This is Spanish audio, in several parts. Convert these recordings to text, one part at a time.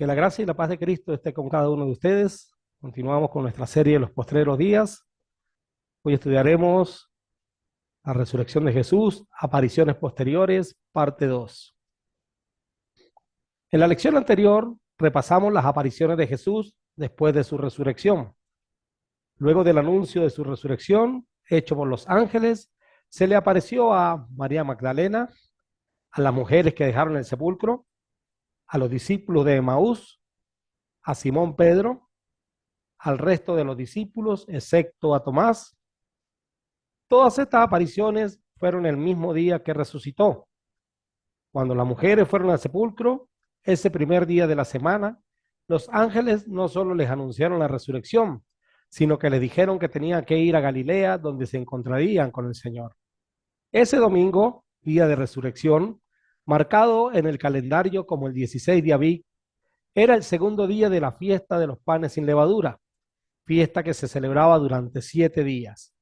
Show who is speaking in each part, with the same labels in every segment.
Speaker 1: Que la gracia y la paz de Cristo esté con cada uno de ustedes. Continuamos con nuestra serie de los postreros días. Hoy estudiaremos la resurrección de Jesús, apariciones posteriores, parte 2. En la lección anterior repasamos las apariciones de Jesús después de su resurrección. Luego del anuncio de su resurrección, hecho por los ángeles, se le apareció a María Magdalena, a las mujeres que dejaron el sepulcro, a los discípulos de Emaús, a Simón Pedro, al resto de los discípulos, excepto a Tomás. Todas estas apariciones fueron el mismo día que resucitó. Cuando las mujeres fueron al sepulcro, ese primer día de la semana, los ángeles no solo les anunciaron la resurrección, sino que les dijeron que tenían que ir a Galilea, donde se encontrarían con el Señor. Ese domingo, día de resurrección, marcado en el calendario como el 16 de Abib, era el segundo día de la fiesta de los panes sin levadura, fiesta que se celebraba durante 7 días.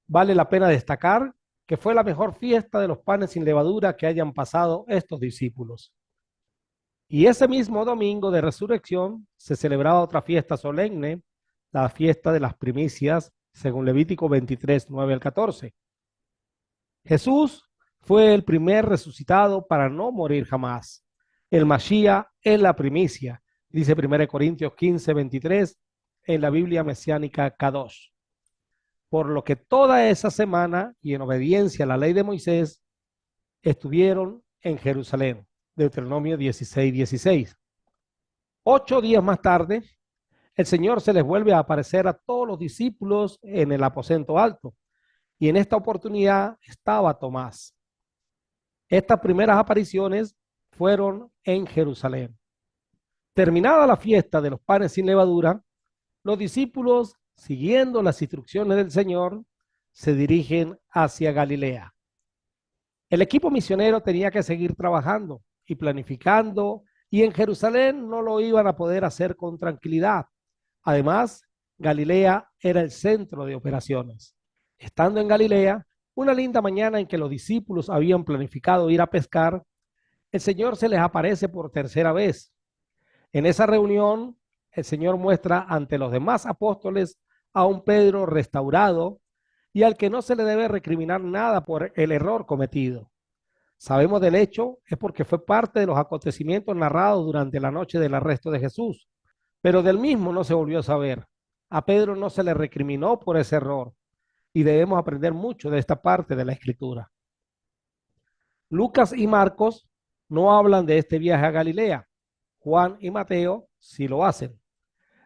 Speaker 1: Vale la pena destacar que fue la mejor fiesta de los panes sin levadura que hayan pasado estos discípulos. Y ese mismo domingo de resurrección se celebraba otra fiesta solemne, la fiesta de las primicias, según Levítico 23, 9 al 14. Jesús fue el primer resucitado para no morir jamás. El Mashiach es la primicia, dice 1 Corintios 15, 23 en la Biblia mesiánica Kadosh. Por lo que toda esa semana y en obediencia a la ley de Moisés estuvieron en Jerusalén. Deuteronomio 16, 16. 8 días más tarde, el Señor se les vuelve a aparecer a todos los discípulos en el aposento alto. Y en esta oportunidad estaba Tomás. Estas primeras apariciones fueron en Jerusalén. Terminada la fiesta de los panes sin levadura, los discípulos, siguiendo las instrucciones del Señor, se dirigen hacia Galilea. El equipo misionero tenía que seguir trabajando y planificando, y en Jerusalén no lo iban a poder hacer con tranquilidad. Además, Galilea era el centro de operaciones. Estando en Galilea, una linda mañana en que los discípulos habían planificado ir a pescar, el Señor se les aparece por tercera vez. En esa reunión, el Señor muestra ante los demás apóstoles a un Pedro restaurado y al que no se le debe recriminar nada por el error cometido. Sabemos del hecho es porque fue parte de los acontecimientos narrados durante la noche del arresto de Jesús, pero del mismo no se volvió a saber. A Pedro no se le recriminó por ese error y debemos aprender mucho de esta parte de la Escritura. Lucas y Marcos no hablan de este viaje a Galilea. Juan y Mateo sí lo hacen.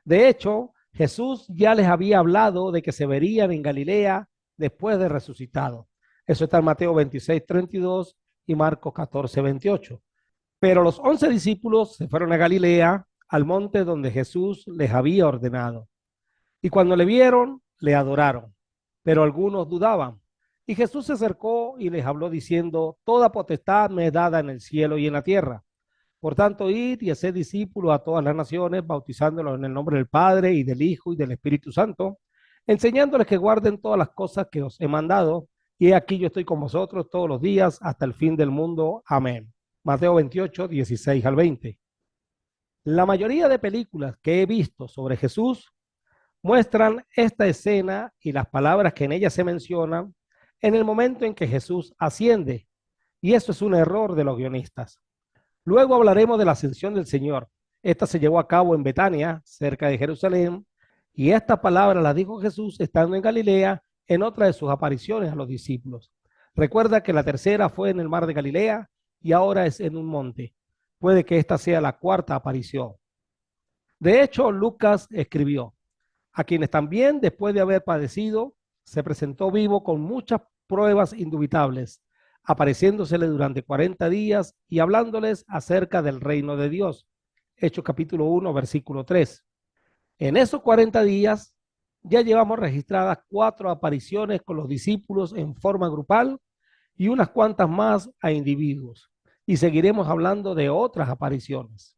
Speaker 1: De hecho, Jesús ya les había hablado de que se verían en Galilea después de resucitado. Eso está en Mateo 26, 32 y Marcos 14, 28. Pero los 11 discípulos se fueron a Galilea, al monte donde Jesús les había ordenado. Y cuando le vieron, le adoraron, pero algunos dudaban. Y Jesús se acercó y les habló diciendo: toda potestad me es dada en el cielo y en la tierra. Por tanto, id y haced discípulos a todas las naciones, bautizándolos en el nombre del Padre y del Hijo y del Espíritu Santo, enseñándoles que guarden todas las cosas que os he mandado. Y aquí yo estoy con vosotros todos los días hasta el fin del mundo. Amén. Mateo 28, 16 al 20. La mayoría de películas que he visto sobre Jesús muestran esta escena y las palabras que en ella se mencionan en el momento en que Jesús asciende. Y eso es un error de los guionistas. Luego hablaremos de la ascensión del Señor. Esta se llevó a cabo en Betania, cerca de Jerusalén, y esta palabra la dijo Jesús estando en Galilea en otra de sus apariciones a los discípulos. Recuerda que la tercera fue en el mar de Galilea y ahora es en un monte. Puede que esta sea la cuarta aparición. De hecho, Lucas escribió: a quienes también, después de haber padecido, se presentó vivo con muchas pruebas indubitables, apareciéndosele durante 40 días y hablándoles acerca del reino de Dios. Hechos capítulo 1, versículo 3. En esos 40 días ya llevamos registradas 4 apariciones con los discípulos en forma grupal y unas cuantas más a individuos. Y seguiremos hablando de otras apariciones.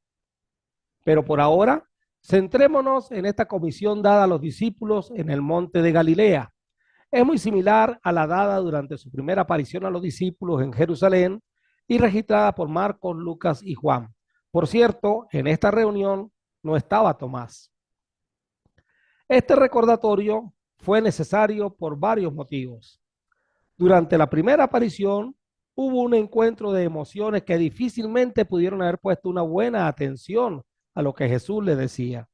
Speaker 1: Pero por ahora, centrémonos en esta comisión dada a los discípulos en el monte de Galilea. Es muy similar a la dada durante su primera aparición a los discípulos en Jerusalén y registrada por Marcos, Lucas y Juan. Por cierto, en esta reunión no estaba Tomás. Este recordatorio fue necesario por varios motivos. Durante la primera aparición hubo un encuentro de emociones que difícilmente pudieron haber puesto una buena atención a lo que Jesús les decía.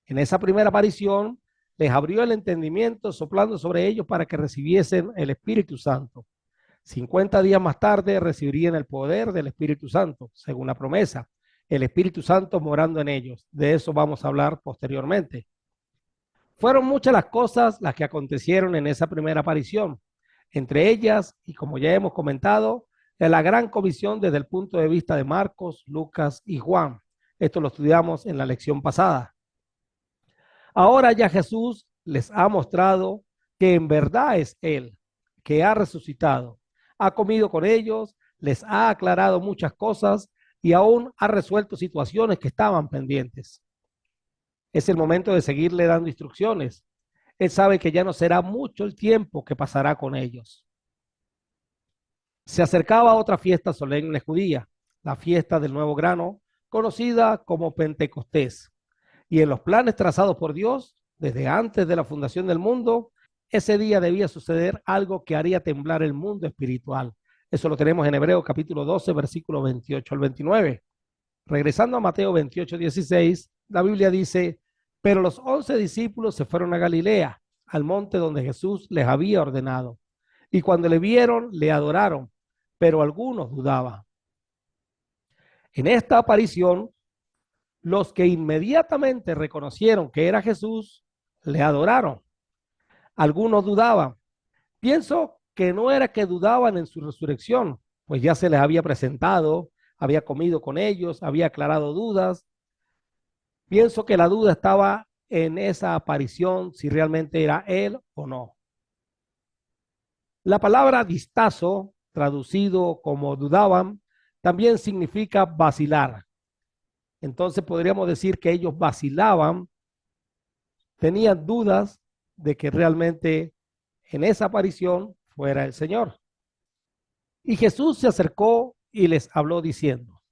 Speaker 1: En esa primera aparición les abrió el entendimiento soplando sobre ellos para que recibiesen el Espíritu Santo. 50 días más tarde recibirían el poder del Espíritu Santo, según la promesa, el Espíritu Santo morando en ellos. De eso vamos a hablar posteriormente. Fueron muchas las cosas las que acontecieron en esa primera aparición. Entre ellas, y como ya hemos comentado, la gran comisión desde el punto de vista de Marcos, Lucas y Juan. Esto lo estudiamos en la lección pasada. Ahora ya Jesús les ha mostrado que en verdad es Él, que ha resucitado. Ha comido con ellos, les ha aclarado muchas cosas y aún ha resuelto situaciones que estaban pendientes. Es el momento de seguirle dando instrucciones. Él sabe que ya no será mucho el tiempo que pasará con ellos. Se acercaba otra fiesta solemne judía, la fiesta del nuevo grano, conocida como Pentecostés. Y en los planes trazados por Dios, desde antes de la fundación del mundo, ese día debía suceder algo que haría temblar el mundo espiritual. Eso lo tenemos en Hebreos capítulo 12, versículo 28 al 29. Regresando a Mateo 28, 16, la Biblia dice, pero los 11 discípulos se fueron a Galilea, al monte donde Jesús les había ordenado. Y cuando le vieron, le adoraron, pero algunos dudaban. En esta aparición, los que inmediatamente reconocieron que era Jesús, le adoraron. Algunos dudaban. Pienso que no era que dudaban en su resurrección, pues ya se les había presentado, había comido con ellos, había aclarado dudas. Pienso que la duda estaba en esa aparición, si realmente era él o no. La palabra distazo, traducido como dudaban, también significa vacilar. Entonces podríamos decir que ellos vacilaban, tenían dudas de que realmente en esa aparición fuera el Señor. Y Jesús se acercó y les habló diciendo,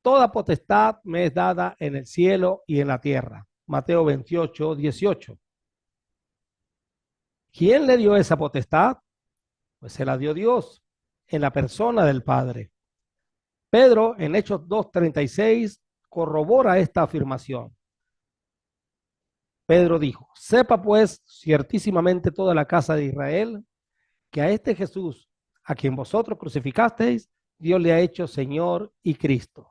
Speaker 1: toda potestad me es dada en el cielo y en la tierra. Mateo 28, 18. ¿Quién le dio esa potestad? Pues se la dio Dios en la persona del Padre. Pedro en Hechos 2:36 corrobora esta afirmación. Pedro dijo, sepa pues ciertísimamente toda la casa de Israel que a este Jesús, a quien vosotros crucificasteis, Dios le ha hecho Señor y Cristo.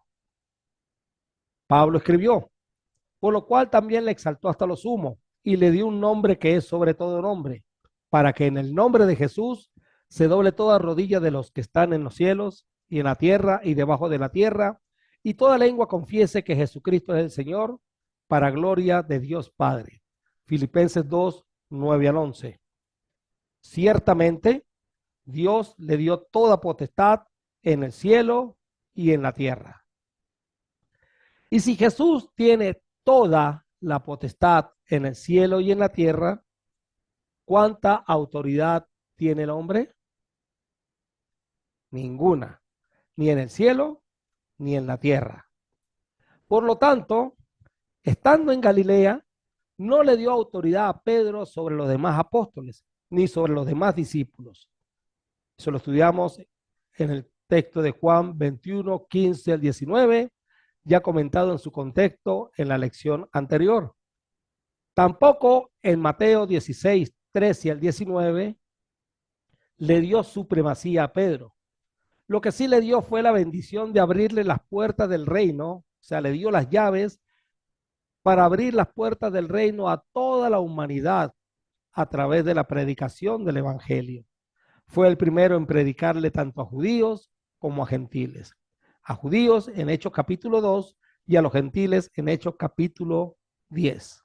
Speaker 1: Pablo escribió, por lo cual también le exaltó hasta lo sumo y le dio un nombre que es sobre todo nombre, para que en el nombre de Jesús se doble toda rodilla de los que están en los cielos y en la tierra y debajo de la tierra, y toda lengua confiese que Jesucristo es el Señor, para gloria de Dios Padre. Filipenses 2, 9 al 11. Ciertamente, Dios le dio toda potestad en el cielo y en la tierra. Y si Jesús tiene toda la potestad en el cielo y en la tierra, ¿cuánta autoridad tiene el hombre? Ninguna, ni en el cielo ni en la tierra. Por lo tanto, estando en Galilea, no le dio autoridad a Pedro sobre los demás apóstoles, ni sobre los demás discípulos. Eso lo estudiamos en el texto de Juan 21, 15 al 19, ya comentado en su contexto en la lección anterior. Tampoco en Mateo 16, 13 al 19, le dio supremacía a Pedro. Lo que sí le dio fue la bendición de abrirle las puertas del reino, o sea, le dio las llaves para abrir las puertas del reino a toda la humanidad a través de la predicación del evangelio. Fue el primero en predicarle tanto a judíos como a gentiles. A judíos en Hechos capítulo 2 y a los gentiles en Hechos capítulo 10.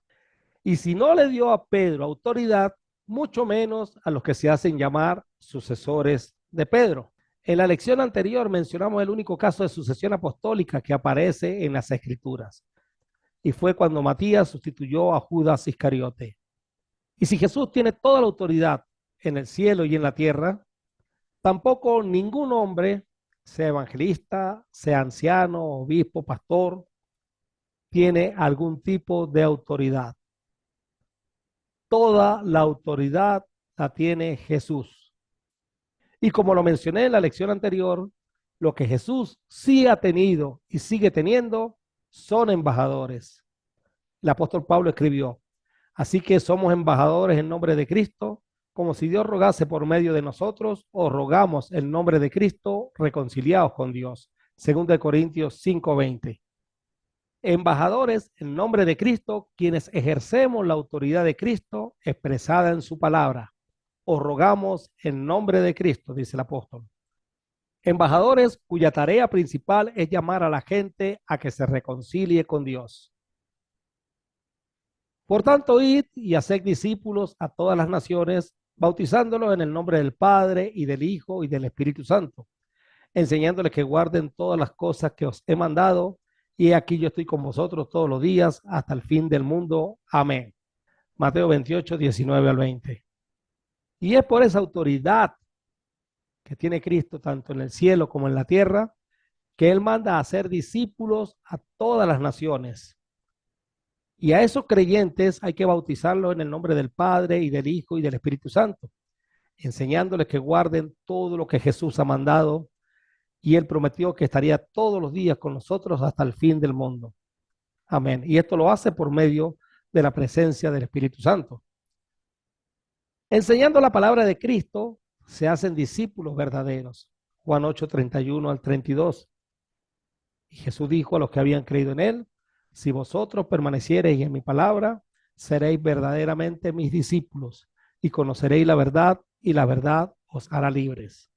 Speaker 1: Y si no le dio a Pedro autoridad, mucho menos a los que se hacen llamar sucesores de Pedro. En la lección anterior mencionamos el único caso de sucesión apostólica que aparece en las Escrituras. Y fue cuando Matías sustituyó a Judas Iscariote. Y si Jesús tiene toda la autoridad en el cielo y en la tierra, tampoco ningún hombre sea evangelista, sea anciano, obispo, pastor, tiene algún tipo de autoridad. Toda la autoridad la tiene Jesús. Y como lo mencioné en la lección anterior, lo que Jesús sí ha tenido y sigue teniendo son embajadores. El apóstol Pablo escribió: así que somos embajadores en nombre de Cristo, como si Dios rogase por medio de nosotros, o rogamos en nombre de Cristo, reconciliados con Dios. Según de Corintios 5:20. Embajadores en nombre de Cristo, quienes ejercemos la autoridad de Cristo expresada en su palabra. O rogamos en nombre de Cristo, dice el apóstol. Embajadores cuya tarea principal es llamar a la gente a que se reconcilie con Dios. Por tanto, id y haced discípulos a todas las naciones, bautizándolos en el nombre del Padre y del Hijo y del Espíritu Santo, enseñándoles que guarden todas las cosas que os he mandado, y aquí yo estoy con vosotros todos los días hasta el fin del mundo. Amén. Mateo 28, 19 al 20. Y es por esa autoridad que tiene Cristo, tanto en el cielo como en la tierra, que Él manda a hacer discípulos a todas las naciones. Y a esos creyentes hay que bautizarlos en el nombre del Padre y del Hijo y del Espíritu Santo, enseñándoles que guarden todo lo que Jesús ha mandado, y Él prometió que estaría todos los días con nosotros hasta el fin del mundo. Amén. Y esto lo hace por medio de la presencia del Espíritu Santo. Enseñando la palabra de Cristo, se hacen discípulos verdaderos. Juan 8, 31 al 32. Y Jesús dijo a los que habían creído en Él: si vosotros permaneciereis en mi palabra, seréis verdaderamente mis discípulos, y conoceréis la verdad, y la verdad os hará libres.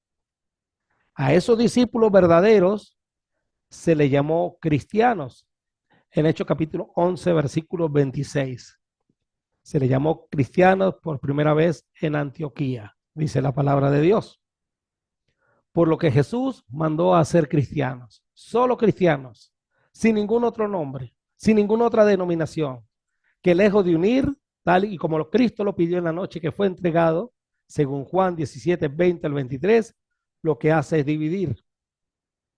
Speaker 1: A esos discípulos verdaderos se les llamó cristianos. En Hechos capítulo 11, versículo 26. Se les llamó cristianos por primera vez en Antioquía, dice la palabra de Dios. Por lo que Jesús mandó a ser cristianos, solo cristianos, sin ningún otro nombre, sin ninguna otra denominación, que lejos de unir, tal y como Cristo lo pidió en la noche que fue entregado, según Juan 17, 20 al 23, lo que hace es dividir,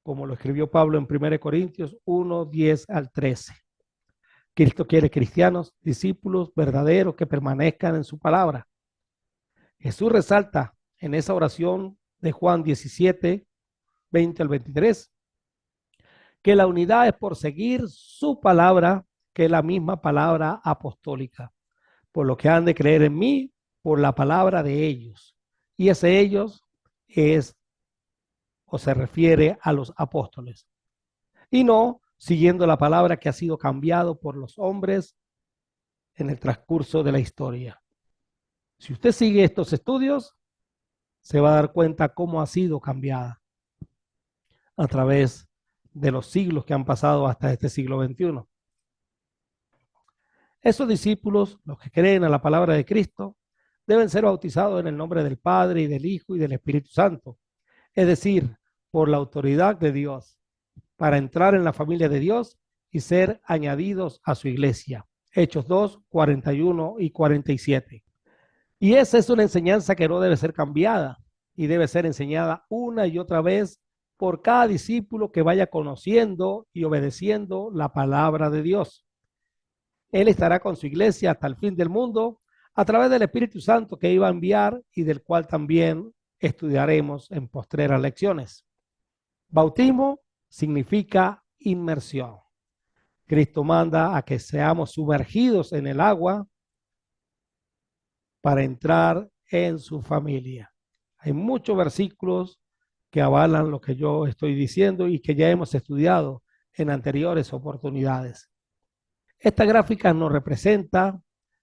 Speaker 1: como lo escribió Pablo en 1 Corintios 1, 10 al 13. Cristo quiere cristianos, discípulos verdaderos que permanezcan en su palabra. Jesús resalta en esa oración de Juan 17, 20 al 23, que la unidad es por seguir su palabra, que es la misma palabra apostólica, por lo que han de creer en mí por la palabra de ellos. Y ese ellos es o se refiere a los apóstoles, y no siguiendo la palabra que ha sido cambiado por los hombres en el transcurso de la historia. Si usted sigue estos estudios, se va a dar cuenta cómo ha sido cambiada a través de los siglos que han pasado hasta este siglo XXI. Esos discípulos, los que creen a la palabra de Cristo, deben ser bautizados en el nombre del Padre y del Hijo y del Espíritu Santo, es decir, por la autoridad de Dios, para entrar en la familia de Dios y ser añadidos a su iglesia. Hechos 2, 41 y 47. Y esa es una enseñanza que no debe ser cambiada y debe ser enseñada una y otra vez por cada discípulo que vaya conociendo y obedeciendo la palabra de Dios. Él estará con su iglesia hasta el fin del mundo a través del Espíritu Santo que iba a enviar y del cual también estudiaremos en postreras lecciones. Bautismo significa inmersión. Cristo manda a que seamos sumergidos en el agua para entrar en su familia. Hay muchos versículos que avalan lo que yo estoy diciendo y que ya hemos estudiado en anteriores oportunidades. Esta gráfica nos representa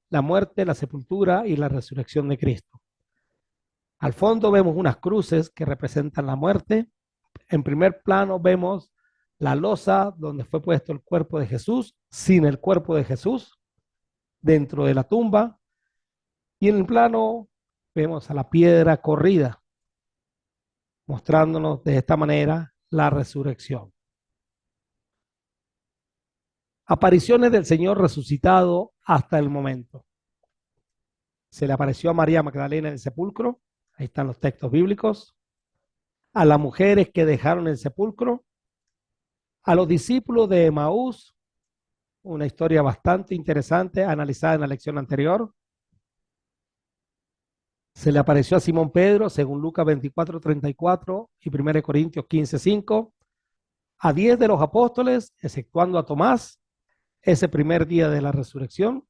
Speaker 1: la muerte, la sepultura y la resurrección de Cristo. Al fondo vemos unas cruces que representan la muerte. En primer plano vemos la losa donde fue puesto el cuerpo de Jesús, sin el cuerpo de Jesús, dentro de la tumba. Y en el plano vemos a la piedra corrida, mostrándonos de esta manera la resurrección. Apariciones del Señor resucitado hasta el momento. Se le apareció a María Magdalena en el sepulcro, ahí están los textos bíblicos. a las mujeres que dejaron el sepulcro, a los discípulos de Emaús, una historia bastante interesante analizada en la lección anterior. Se le apareció a Simón Pedro, según Lucas 24:34 y 1 Corintios 15:5, a 10 de los apóstoles, exceptuando a Tomás, ese primer día de la resurrección.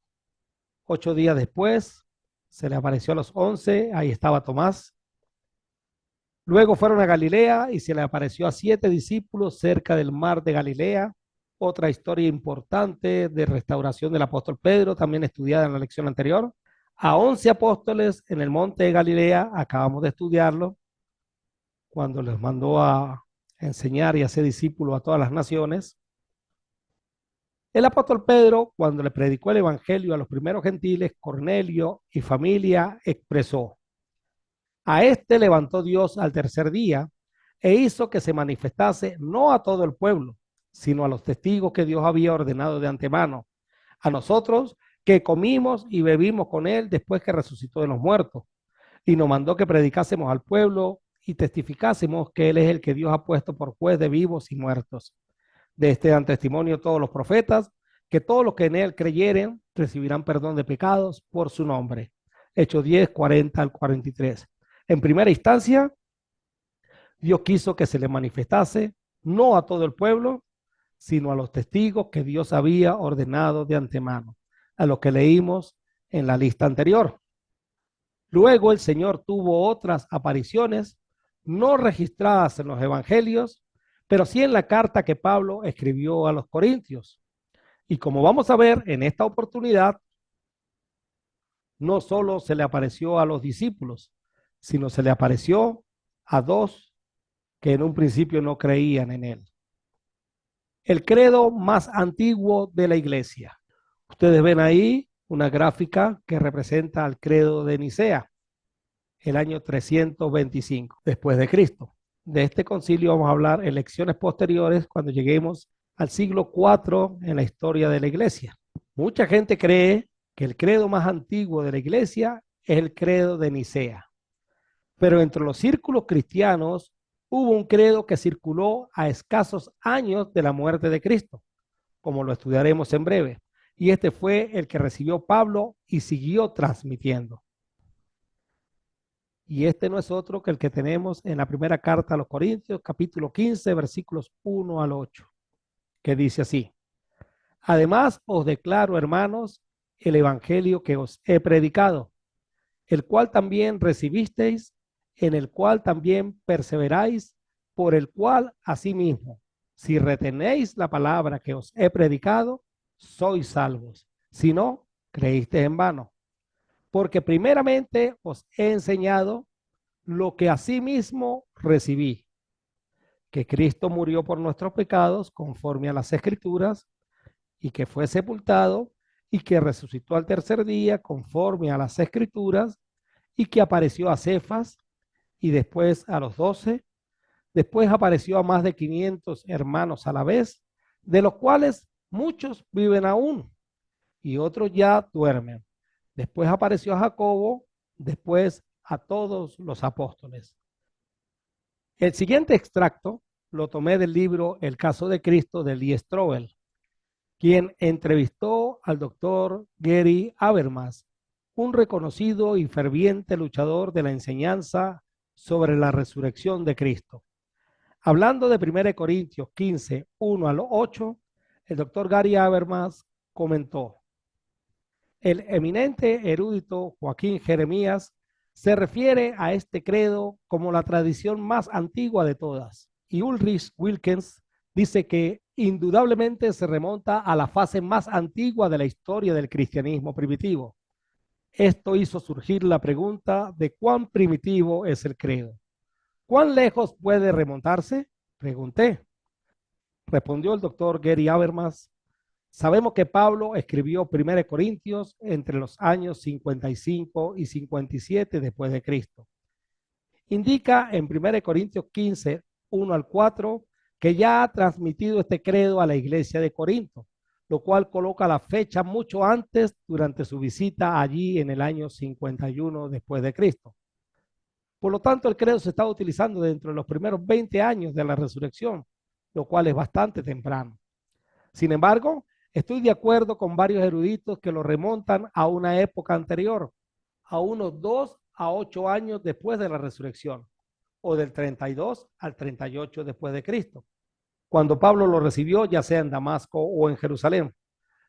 Speaker 1: 8 días después, se le apareció a los 11, ahí estaba Tomás. Luego fueron a Galilea y se le apareció a 7 discípulos cerca del mar de Galilea. Otra historia importante de restauración del apóstol Pedro, también estudiada en la lección anterior. A 11 apóstoles en el monte de Galilea, acabamos de estudiarlo, cuando les mandó a enseñar y hacer discípulos a todas las naciones. El apóstol Pedro, cuando le predicó el evangelio a los primeros gentiles, Cornelio y familia, expresó: a este levantó Dios al tercer día e hizo que se manifestase no a todo el pueblo, sino a los testigos que Dios había ordenado de antemano, a nosotros que comimos y bebimos con él después que resucitó de los muertos, y nos mandó que predicásemos al pueblo y testificásemos que él es el que Dios ha puesto por juez de vivos y muertos. De este dan testimonio todos los profetas, que todos los que en él creyeren recibirán perdón de pecados por su nombre. Hechos 10, 40 al 43. En primera instancia, Dios quiso que se le manifestase no a todo el pueblo, sino a los testigos que Dios había ordenado de antemano, a los que leímos en la lista anterior. Luego el Señor tuvo otras apariciones no registradas en los evangelios, pero sí en la carta que Pablo escribió a los Corintios. Y como vamos a ver en esta oportunidad, no solo se le apareció a los discípulos, sino se le apareció a dos que en un principio no creían en él. El credo más antiguo de la iglesia. Ustedes ven ahí una gráfica que representa al credo de Nicea, el año 325 después de Cristo. De este concilio vamos a hablar en lecciones posteriores cuando lleguemos al siglo IV en la historia de la iglesia. Mucha gente cree que el credo más antiguo de la iglesia es el credo de Nicea, pero entre los círculos cristianos hubo un credo que circuló a escasos años de la muerte de Cristo, como lo estudiaremos en breve, y este fue el que recibió Pablo y siguió transmitiendo. Y este no es otro que el que tenemos en la primera carta a los Corintios, capítulo 15, versículos 1 al 8, que dice así: además os declaro, hermanos, el evangelio que os he predicado, el cual también recibisteis, en el cual también perseveráis, por el cual asimismo, si retenéis la palabra que os he predicado, sois salvos. Si no, creísteis en vano. Porque primeramente os he enseñado lo que asimismo recibí, que Cristo murió por nuestros pecados conforme a las Escrituras, y que fue sepultado, y que resucitó al tercer día conforme a las Escrituras, y que apareció a Cefas y después a los 12. Después apareció a más de 500 hermanos a la vez, de los cuales muchos viven aún y otros ya duermen. Después apareció a Jacobo, después a todos los apóstoles. El siguiente extracto lo tomé del libro El caso de Cristo de Lee Strobel, quien entrevistó al doctor Gary Habermas, un reconocido y ferviente luchador de la enseñanza sobre la resurrección de Cristo. Hablando de 1 Corintios 15, 1 al 8, el doctor Gary Habermas comentó: el eminente erudito Joaquín Jeremías se refiere a este credo como la tradición más antigua de todas, y Ulrich Wilkens dice que indudablemente se remonta a la fase más antigua de la historia del cristianismo primitivo. Esto hizo surgir la pregunta de cuán primitivo es el credo. ¿Cuán lejos puede remontarse? Pregunté. Respondió el doctor Gary Habermas: sabemos que Pablo escribió 1 Corintios entre los años 55 y 57 después de Cristo. Indica en 1 Corintios 15, 1 al 4, que ya ha transmitido este credo a la iglesia de Corinto, lo cual coloca la fecha mucho antes, durante su visita allí en el año 51 después de Cristo. Por lo tanto, el credo se estaba utilizando dentro de los primeros 20 años de la resurrección, lo cual es bastante temprano. Sin embargo, estoy de acuerdo con varios eruditos que lo remontan a una época anterior, a unos 2 a 8 años después de la resurrección, o del 32 al 38 después de Cristo, cuando Pablo lo recibió ya sea en Damasco o en Jerusalén.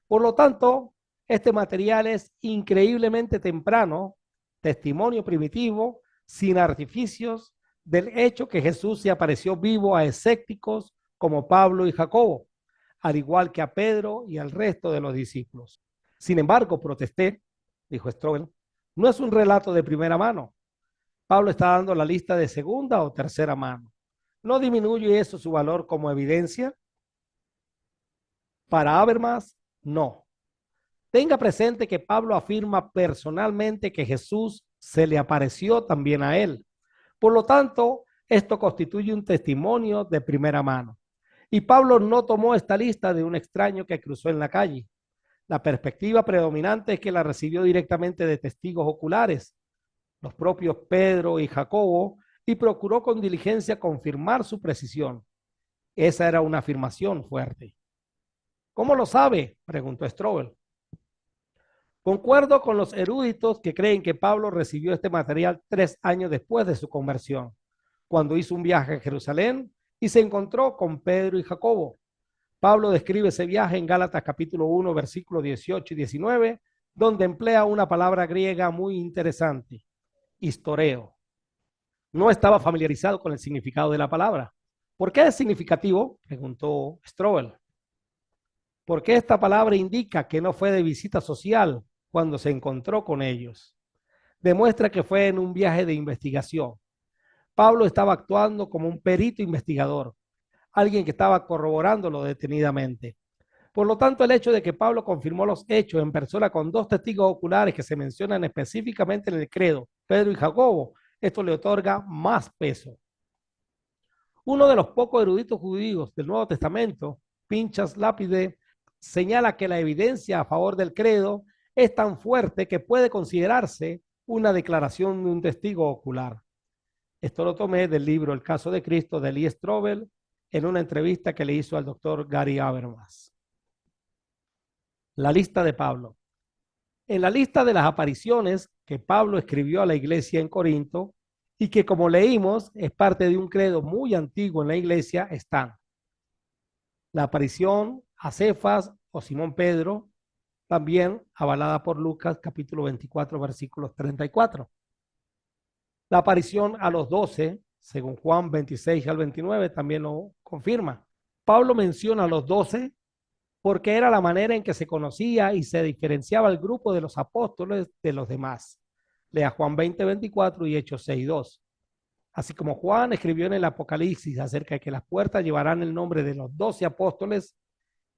Speaker 1: Por lo tanto, este material es increíblemente temprano, testimonio primitivo, sin artificios, del hecho que Jesús se apareció vivo a escépticos como Pablo y Jacobo, al igual que a Pedro y al resto de los discípulos. Sin embargo, protesté, dijo Strobel, no es un relato de primera mano. Pablo está dando la lista de segunda o tercera mano. ¿No disminuye eso su valor como evidencia? Para Habermas, no. Tenga presente que Pablo afirma personalmente que Jesús se le apareció también a él. Por lo tanto, esto constituye un testimonio de primera mano. Y Pablo no tomó esta lista de un extraño que cruzó en la calle. La perspectiva predominante es que la recibió directamente de testigos oculares, los propios Pedro y Jacobo, y procuró con diligencia confirmar su precisión. Esa era una afirmación fuerte. ¿Cómo lo sabe?, preguntó Strobel. Concuerdo con los eruditos que creen que Pablo recibió este material 3 años después de su conversión, cuando hizo un viaje a Jerusalén y se encontró con Pedro y Jacobo. Pablo describe ese viaje en Gálatas capítulo 1, versículos 18 y 19, donde emplea una palabra griega muy interesante, historeo. No estaba familiarizado con el significado de la palabra. ¿Por qué es significativo?, preguntó Strobel. Porque esta palabra indica que no fue de visita social cuando se encontró con ellos. Demuestra que fue en un viaje de investigación. Pablo estaba actuando como un perito investigador, alguien que estaba corroborándolo detenidamente. Por lo tanto, el hecho de que Pablo confirmó los hechos en persona con 2 testigos oculares que se mencionan específicamente en el credo, Pedro y Jacobo, esto le otorga más peso. Uno de los pocos eruditos judíos del Nuevo Testamento, Pinchas Lápide, señala que la evidencia a favor del credo es tan fuerte que puede considerarse una declaración de un testigo ocular. Esto lo tomé del libro El caso de Cristo de Lee Strobel en una entrevista que le hizo al doctor Gary Habermas. La lista de Pablo. En la lista de las apariciones que Pablo escribió a la iglesia en Corinto y que, como leímos, es parte de un credo muy antiguo en la iglesia, están la aparición a Cefas o Simón Pedro, también avalada por Lucas capítulo 24 versículos 34. La aparición a los 12, según Juan 26 al 29, también lo confirma. Pablo menciona a los 12 porque era la manera en que se conocía y se diferenciaba el grupo de los apóstoles de los demás. Lea Juan 20, 24 y Hechos 6, 2. Así como Juan escribió en el Apocalipsis acerca de que las puertas llevarán el nombre de los 12 apóstoles,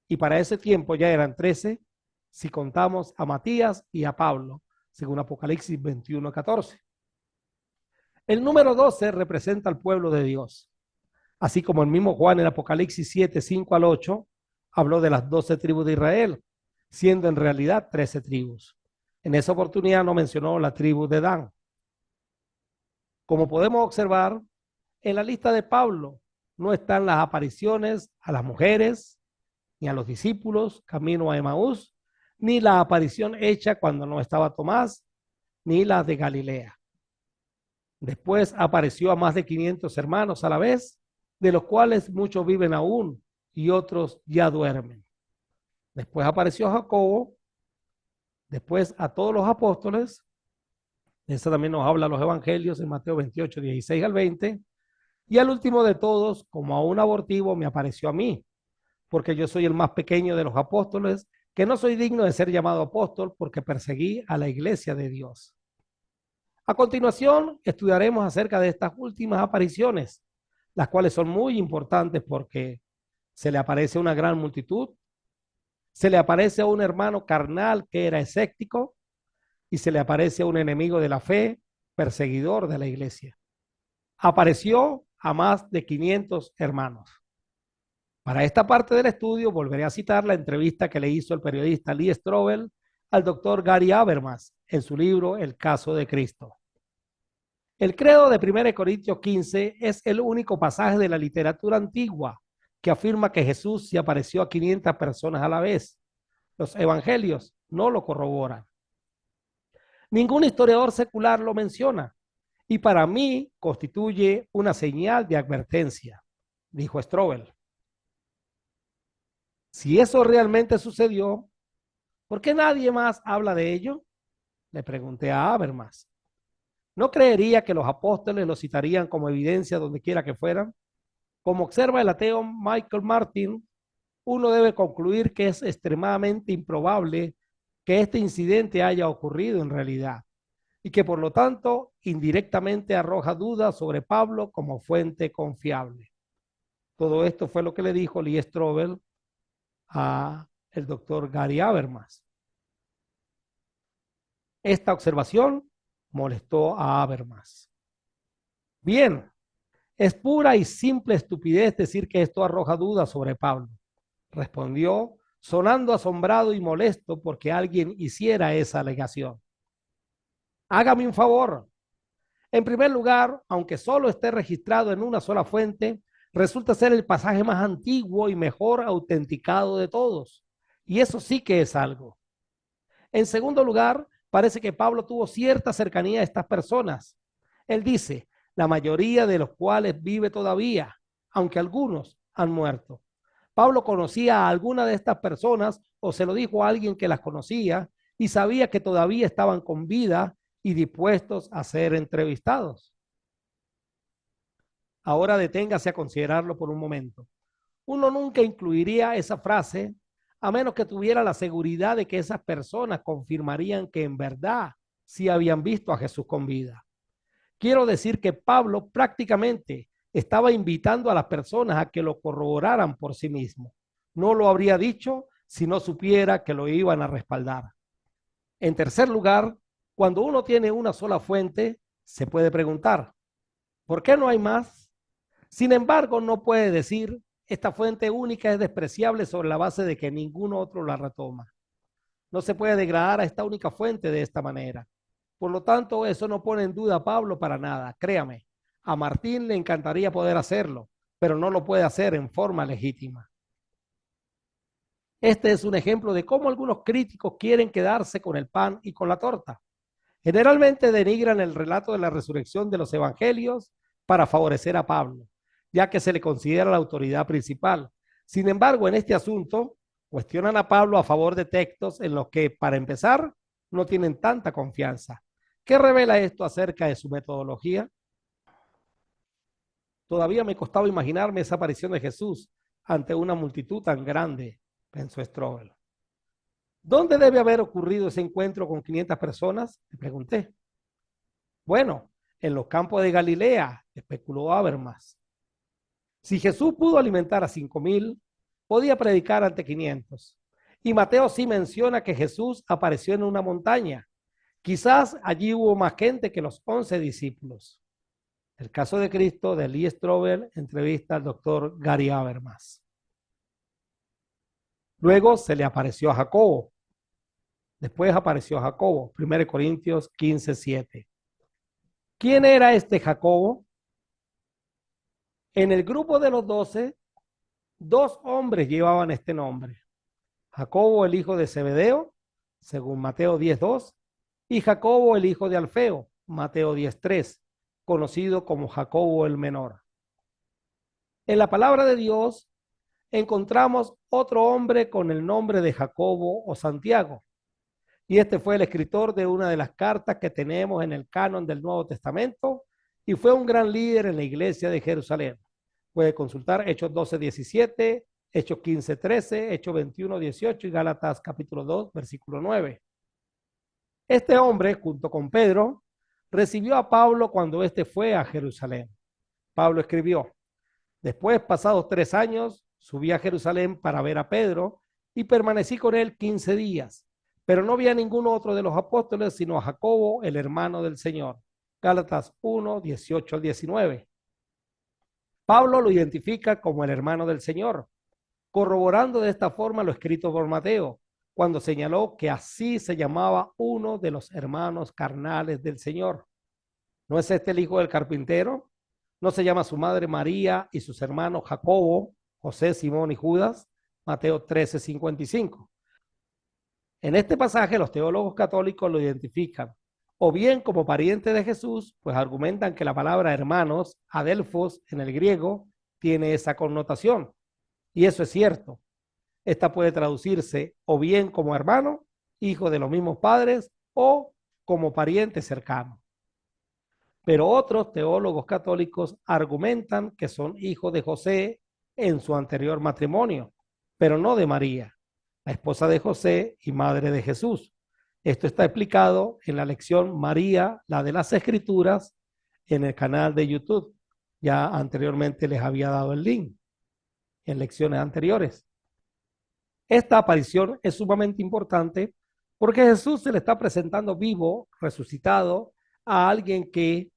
Speaker 1: y para ese tiempo ya eran 13, si contamos a Matías y a Pablo, según Apocalipsis 21, 14. El número 12 representa al pueblo de Dios. Así como el mismo Juan en Apocalipsis 7, 5 al 8, habló de las 12 tribus de Israel, siendo en realidad 13 tribus. En esa oportunidad no mencionó la tribu de Dan. Como podemos observar, en la lista de Pablo no están las apariciones a las mujeres, ni a los discípulos camino a Emaús, ni la aparición hecha cuando no estaba Tomás, ni las de Galilea. Después apareció a más de 500 hermanos a la vez, de los cuales muchos viven aún y otros ya duermen. Después apareció Jacobo, después a todos los apóstoles. Eso también nos habla los evangelios en Mateo 28, 16 al 20. Y al último de todos, como a un abortivo, me apareció a mí, porque yo soy el más pequeño de los apóstoles, que no soy digno de ser llamado apóstol porque perseguí a la iglesia de Dios. A continuación, estudiaremos acerca de estas últimas apariciones, las cuales son muy importantes porque se le aparece a una gran multitud, se le aparece a un hermano carnal que era escéptico y se le aparece a un enemigo de la fe, perseguidor de la iglesia. Apareció a más de 500 hermanos. Para esta parte del estudio volveré a citar la entrevista que le hizo el periodista Lee Strobel al doctor Gary Habermas en su libro El caso de Cristo. El credo de 1 Corintios 15 es el único pasaje de la literatura antigua que afirma que Jesús se apareció a 500 personas a la vez. Los evangelios no lo corroboran. Ningún historiador secular lo menciona y para mí constituye una señal de advertencia, dijo Strobel. Si eso realmente sucedió, ¿por qué nadie más habla de ello? Le pregunté a Habermas. ¿No creería que los apóstoles lo citarían como evidencia donde quiera que fueran? Como observa el ateo Michael Martin, uno debe concluir que es extremadamente improbable que este incidente haya ocurrido en realidad y que por lo tanto indirectamente arroja dudas sobre Pablo como fuente confiable. Todo esto fue lo que le dijo Lee Strobel a el doctor Gary Habermas. Esta observación molestó a Habermas. Bien, es pura y simple estupidez decir que esto arroja dudas sobre Pablo, respondió, sonando asombrado y molesto porque alguien hiciera esa alegación. Hágame un favor. En primer lugar, aunque solo esté registrado en una sola fuente, resulta ser el pasaje más antiguo y mejor autenticado de todos. Y eso sí que es algo. En segundo lugar, parece que Pablo tuvo cierta cercanía a estas personas. Él dice, la mayoría de los cuales vive todavía, aunque algunos han muerto. Pablo conocía a alguna de estas personas o se lo dijo a alguien que las conocía y sabía que todavía estaban con vida y dispuestos a ser entrevistados. Ahora deténgase a considerarlo por un momento. Uno nunca incluiría esa frase a menos que tuviera la seguridad de que esas personas confirmarían que en verdad sí habían visto a Jesús con vida. Quiero decir que Pablo prácticamente estaba invitando a las personas a que lo corroboraran por sí mismo. No lo habría dicho si no supiera que lo iban a respaldar. En tercer lugar, cuando uno tiene una sola fuente, se puede preguntar, ¿por qué no hay más? Sin embargo, no puede decir, esta fuente única es despreciable sobre la base de que ningún otro la retoma. No se puede degradar a esta única fuente de esta manera. Por lo tanto, eso no pone en duda a Pablo para nada, créame. A Martín le encantaría poder hacerlo, pero no lo puede hacer en forma legítima. Este es un ejemplo de cómo algunos críticos quieren quedarse con el pan y con la torta. Generalmente denigran el relato de la resurrección de los evangelios para favorecer a Pablo, ya que se le considera la autoridad principal. Sin embargo, en este asunto, cuestionan a Pablo a favor de textos en los que, para empezar, no tienen tanta confianza. ¿Qué revela esto acerca de su metodología? Todavía me costaba imaginarme esa aparición de Jesús ante una multitud tan grande, pensó Strobel. ¿Dónde debe haber ocurrido ese encuentro con 500 personas? Le pregunté. Bueno, en los campos de Galilea, especuló Habermas. Si Jesús pudo alimentar a 5,000, podía predicar ante 500. Y Mateo sí menciona que Jesús apareció en una montaña. Quizás allí hubo más gente que los 11 discípulos. El caso de Cristo de Lee Strobel entrevista al doctor Gary Habermas. Luego se le apareció a Jacobo. Después apareció a Jacobo, 1 Corintios 15:7. ¿Quién era este Jacobo? En el grupo de los 12, 2 hombres llevaban este nombre. Jacobo, el hijo de Zebedeo, según Mateo 10:2, y Jacobo, el hijo de Alfeo, Mateo 10:3, conocido como Jacobo el menor. En la palabra de Dios encontramos otro hombre con el nombre de Jacobo o Santiago. Y este fue el escritor de una de las cartas que tenemos en el canon del Nuevo Testamento y fue un gran líder en la iglesia de Jerusalén. Puede consultar Hechos 12:17, Hechos 15:13, Hechos 21:18 y Gálatas capítulo 2, versículo 9. Este hombre, junto con Pedro, recibió a Pablo cuando éste fue a Jerusalén. Pablo escribió, después, pasados 3 años, subí a Jerusalén para ver a Pedro y permanecí con él 15 días. Pero no vi a ningún otro de los apóstoles, sino a Jacobo, el hermano del Señor. Gálatas 1:18-19. Pablo lo identifica como el hermano del Señor, corroborando de esta forma lo escrito por Mateo, cuando señaló que así se llamaba uno de los hermanos carnales del Señor. ¿No es este el hijo del carpintero? ¿No se llama su madre María y sus hermanos Jacobo, José, Simón y Judas? Mateo 13:55. En este pasaje los teólogos católicos lo identifican o bien como pariente de Jesús, pues argumentan que la palabra hermanos, adelfos en el griego, tiene esa connotación. Y eso es cierto. Esta puede traducirse o bien como hermano, hijo de los mismos padres, o como pariente cercano. Pero otros teólogos católicos argumentan que son hijos de José en su anterior matrimonio, pero no de María, la esposa de José y madre de Jesús. Esto está explicado en la lección María, la de las Escrituras, en el canal de YouTube. Ya anteriormente les había dado el link en lecciones anteriores. Esta aparición es sumamente importante porque Jesús se le está presentando vivo, resucitado, a alguien que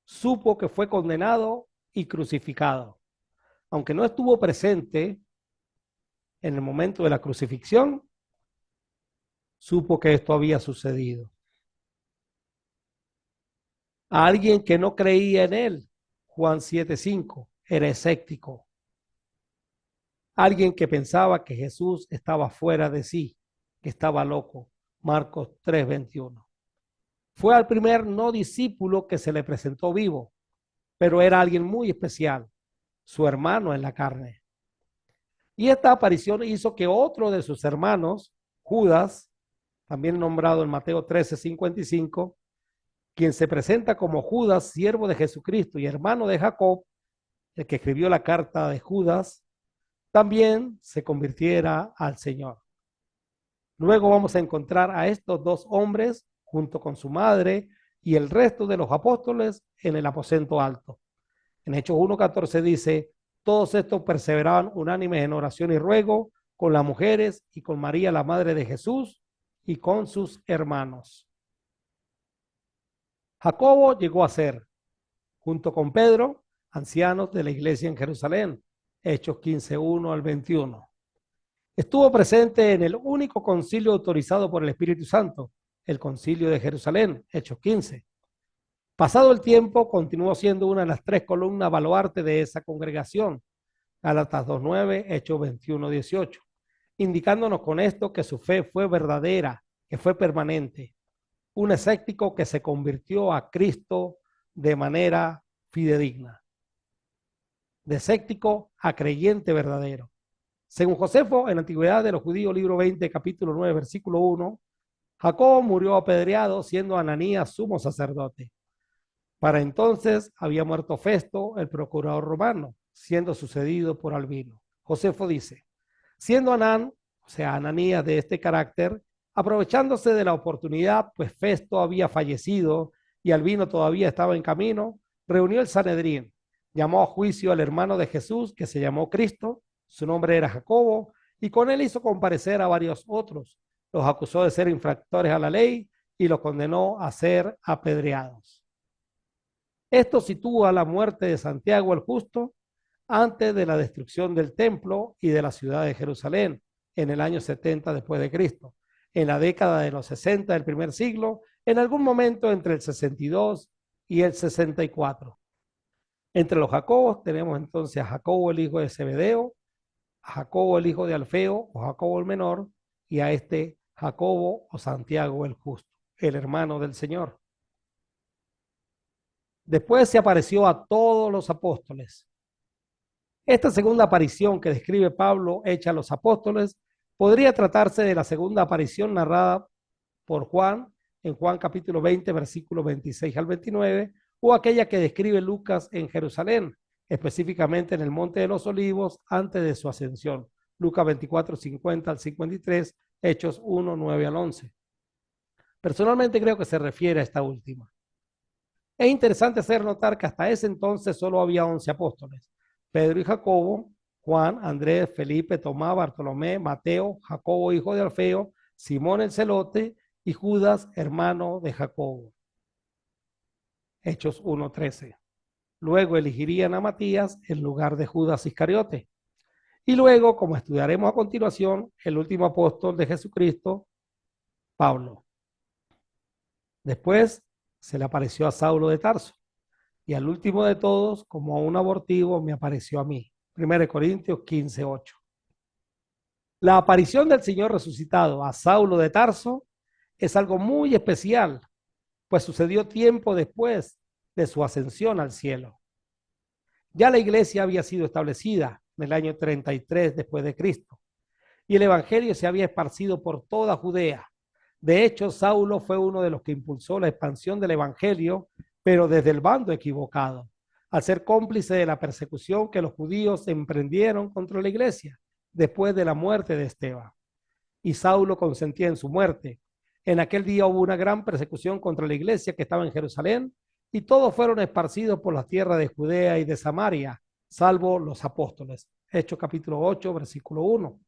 Speaker 1: supo que fue condenado y crucificado. Aunque no estuvo presente en el momento de la crucifixión, supo que esto había sucedido. A alguien que no creía en él, Juan 7:5, era escéptico. Alguien que pensaba que Jesús estaba fuera de sí, que estaba loco, Marcos 3:21. Fue al primer no discípulo que se le presentó vivo, pero era alguien muy especial, su hermano en la carne. Y esta aparición hizo que otro de sus hermanos, Judas, también nombrado en Mateo 13:55, quien se presenta como Judas, siervo de Jesucristo y hermano de Jacob, el que escribió la carta de Judas, también se convirtiera al Señor. Luego vamos a encontrar a estos dos hombres junto con su madre y el resto de los apóstoles en el aposento alto. En Hechos 1:14 dice, todos estos perseveraban unánimes en oración y ruego con las mujeres y con María, la madre de Jesús, y con sus hermanos. Jacobo llegó a ser, junto con Pedro, ancianos de la iglesia en Jerusalén. Hechos 15:1-21. Estuvo presente en el único concilio autorizado por el Espíritu Santo, el concilio de Jerusalén, Hechos 15. Pasado el tiempo, continuó siendo una de las tres columnas baluarte de esa congregación, Gálatas 2:9, Hechos 21:18, indicándonos con esto que su fe fue verdadera, que fue permanente. Un escéptico que se convirtió a Cristo de manera fidedigna. De escéptico a creyente verdadero. Según Josefo, en la Antigüedad de los Judíos, libro 20, capítulo 9, versículo 1, Jacob murió apedreado siendo Ananías sumo sacerdote. Para entonces había muerto Festo, el procurador romano, siendo sucedido por Albino. Josefo dice, siendo Anán, o sea, Ananías de este carácter, aprovechándose de la oportunidad, pues Festo había fallecido y Albino todavía estaba en camino, reunió el Sanedrín, llamó a juicio al hermano de Jesús, que se llamó Cristo, su nombre era Jacobo, y con él hizo comparecer a varios otros. Los acusó de ser infractores a la ley y los condenó a ser apedreados. Esto sitúa la muerte de Santiago el Justo antes de la destrucción del templo y de la ciudad de Jerusalén en el año 70 después de Cristo, en la década de los 60 del primer siglo, en algún momento entre el 62 y el 64. Entre los Jacobos tenemos entonces a Jacobo el hijo de Zebedeo, a Jacobo el hijo de Alfeo o Jacobo el menor y a este Jacobo o Santiago el Justo, el hermano del Señor. Después se apareció a todos los apóstoles. Esta segunda aparición que describe Pablo hecha a los apóstoles podría tratarse de la segunda aparición narrada por Juan en Juan capítulo 20, versículos 26 al 29, o aquella que describe Lucas en Jerusalén, específicamente en el Monte de los Olivos antes de su ascensión. Lucas 24, 50 al 53, Hechos 1, 9 al 11. Personalmente creo que se refiere a esta última. Es interesante hacer notar que hasta ese entonces solo había 11 apóstoles. Pedro y Jacobo, Juan, Andrés, Felipe, Tomás, Bartolomé, Mateo, Jacobo, hijo de Alfeo, Simón el celote y Judas, hermano de Jacobo. Hechos 1:13. Luego elegirían a Matías en lugar de Judas Iscariote. Y luego, como estudiaremos a continuación, el último apóstol de Jesucristo, Pablo. Después se le apareció a Saulo de Tarso. y al último de todos, como a un abortivo, me apareció a mí. 1 Corintios 15:8. La aparición del Señor resucitado a Saulo de Tarso es algo muy especial, pues sucedió tiempo después de su ascensión al cielo. Ya la iglesia había sido establecida en el año 33 después de Cristo y el evangelio se había esparcido por toda Judea. De hecho, Saulo fue uno de los que impulsó la expansión del evangelio, pero desde el bando equivocado, al ser cómplice de la persecución que los judíos emprendieron contra la iglesia después de la muerte de Esteban. Y Saulo consentía en su muerte. En aquel día hubo una gran persecución contra la iglesia que estaba en Jerusalén y todos fueron esparcidos por las tierras de Judea y de Samaria, salvo los apóstoles. Hechos capítulo 8, versículo 1.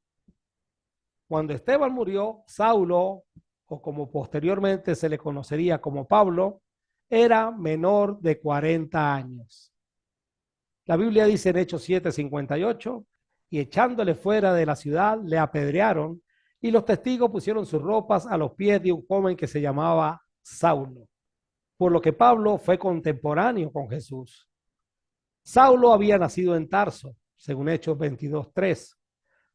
Speaker 1: Cuando Esteban murió, Saulo, o como posteriormente se le conocería como Pablo, era menor de 40 años. La Biblia dice en Hechos 7:58, y echándole fuera de la ciudad, le apedrearon, y los testigos pusieron sus ropas a los pies de un joven que se llamaba Saulo, por lo que Pablo fue contemporáneo con Jesús. Saulo había nacido en Tarso, según Hechos 22:3,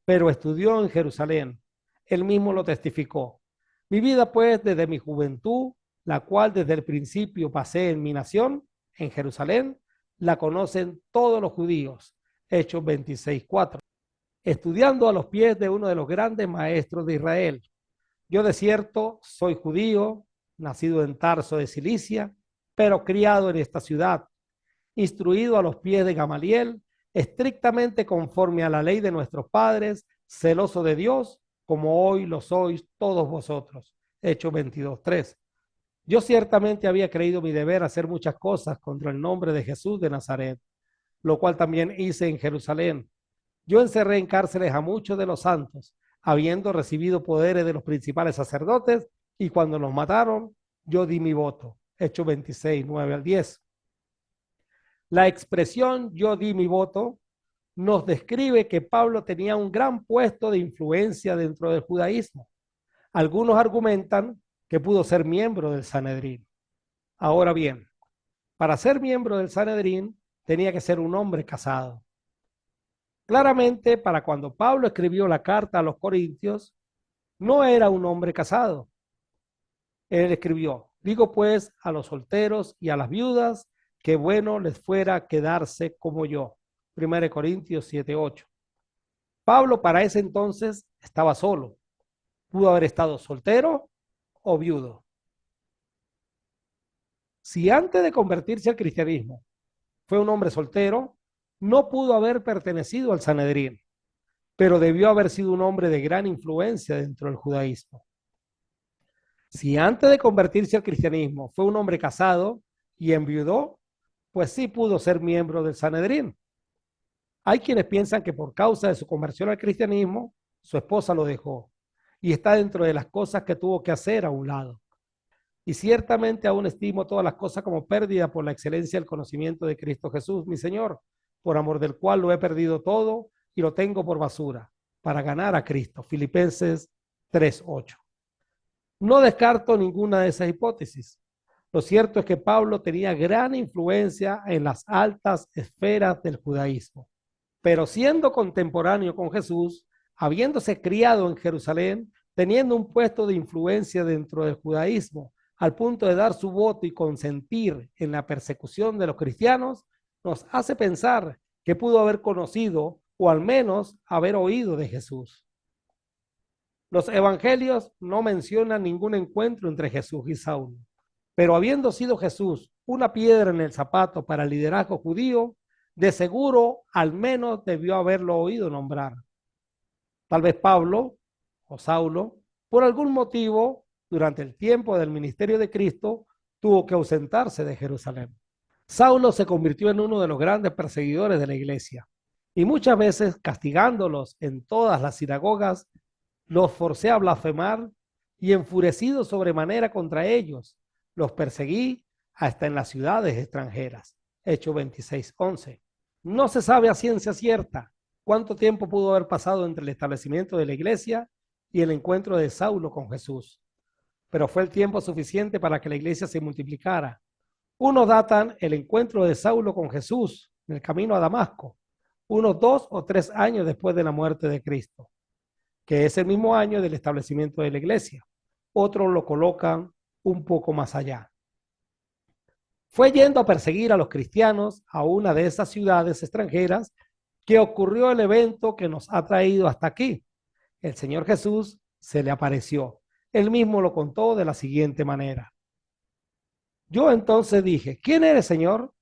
Speaker 1: pero estudió en Jerusalén. Él mismo lo testificó. Mi vida, pues, desde mi juventud, la cual desde el principio pasé en mi nación, en Jerusalén, la conocen todos los judíos. Hechos 26:4. Estudiando a los pies de uno de los grandes maestros de Israel. Yo de cierto soy judío, nacido en Tarso de Cilicia, pero criado en esta ciudad, instruido a los pies de Gamaliel, estrictamente conforme a la ley de nuestros padres, celoso de Dios, como hoy lo sois todos vosotros. Hechos 22:3. Yo ciertamente había creído mi deber hacer muchas cosas contra el nombre de Jesús de Nazaret, lo cual también hice en Jerusalén. Yo encerré en cárceles a muchos de los santos, habiendo recibido poderes de los principales sacerdotes, y cuando los mataron, yo di mi voto. Hechos 26:9-10. La expresión yo di mi voto nos describe que Pablo tenía un gran puesto de influencia dentro del judaísmo. Algunos argumentan que pudo ser miembro del Sanedrín. Ahora bien, para ser miembro del Sanedrín tenía que ser un hombre casado. Claramente, para cuando Pablo escribió la carta a los Corintios, no era un hombre casado. Él escribió, digo pues a los solteros y a las viudas que bueno les fuera quedarse como yo. 1 Corintios 7:8. Pablo para ese entonces estaba solo. Pudo haber estado soltero o viudo. Si antes de convertirse al cristianismo fue un hombre soltero, no pudo haber pertenecido al Sanedrín, pero debió haber sido un hombre de gran influencia dentro del judaísmo. Si antes de convertirse al cristianismo fue un hombre casado y enviudó, pues sí pudo ser miembro del Sanedrín. Hay quienes piensan que por causa de su conversión al cristianismo, su esposa lo dejó y está dentro de las cosas que tuvo que hacer a un lado. Y ciertamente aún estimo todas las cosas como pérdida por la excelencia del conocimiento de Cristo Jesús, mi Señor, por amor del cual lo he perdido todo y lo tengo por basura, para ganar a Cristo. Filipenses 3:8. No descarto ninguna de esas hipótesis. Lo cierto es que Pablo tenía gran influencia en las altas esferas del judaísmo, pero siendo contemporáneo con Jesús, habiéndose criado en Jerusalén, teniendo un puesto de influencia dentro del judaísmo, al punto de dar su voto y consentir en la persecución de los cristianos, nos hace pensar que pudo haber conocido o al menos haber oído de Jesús. Los evangelios no mencionan ningún encuentro entre Jesús y Saulo, pero habiendo sido Jesús una piedra en el zapato para el liderazgo judío, de seguro al menos debió haberlo oído nombrar. Tal vez Pablo o Saulo, por algún motivo, durante el tiempo del ministerio de Cristo, tuvo que ausentarse de Jerusalén. Saulo se convirtió en uno de los grandes perseguidores de la iglesia y muchas veces castigándolos en todas las sinagogas, los forcé a blasfemar y enfurecido sobremanera contra ellos, los perseguí hasta en las ciudades extranjeras. Hechos 26:11. No se sabe a ciencia cierta cuánto tiempo pudo haber pasado entre el establecimiento de la iglesia y el encuentro de Saulo con Jesús, pero fue el tiempo suficiente para que la iglesia se multiplicara. Unos datan el encuentro de Saulo con Jesús en el camino a Damasco, unos 2 o 3 años después de la muerte de Cristo, que es el mismo año del establecimiento de la iglesia. Otros lo colocan un poco más allá. Fue yendo a perseguir a los cristianos a una de esas ciudades extranjeras que ocurrió el evento que nos ha traído hasta aquí. El Señor Jesús se le apareció. Él mismo lo contó de la siguiente manera. Yo entonces dije, ¿quién eres, Señor?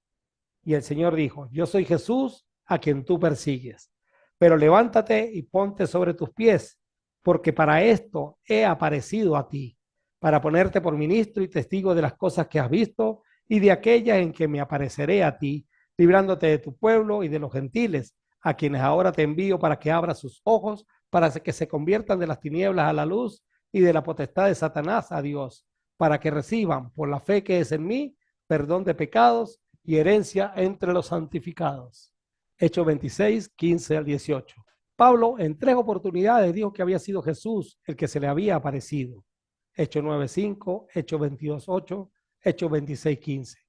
Speaker 1: Y el Señor dijo, yo soy Jesús a quien tú persigues. Pero levántate y ponte sobre tus pies, porque para esto he aparecido a ti, para ponerte por ministro y testigo de las cosas que has visto y de aquellas en que me apareceré a ti, librándote de tu pueblo y de los gentiles, a quienes ahora te envío para que abras sus ojos, para que se conviertan de las tinieblas a la luz y de la potestad de Satanás a Dios, para que reciban por la fe que es en mí perdón de pecados y herencia entre los santificados. Hechos 26, 15 al 18. Pablo en 3 oportunidades dijo que había sido Jesús el que se le había aparecido. Hechos 9, 5, Hechos 22, 8, Hechos 26, 15.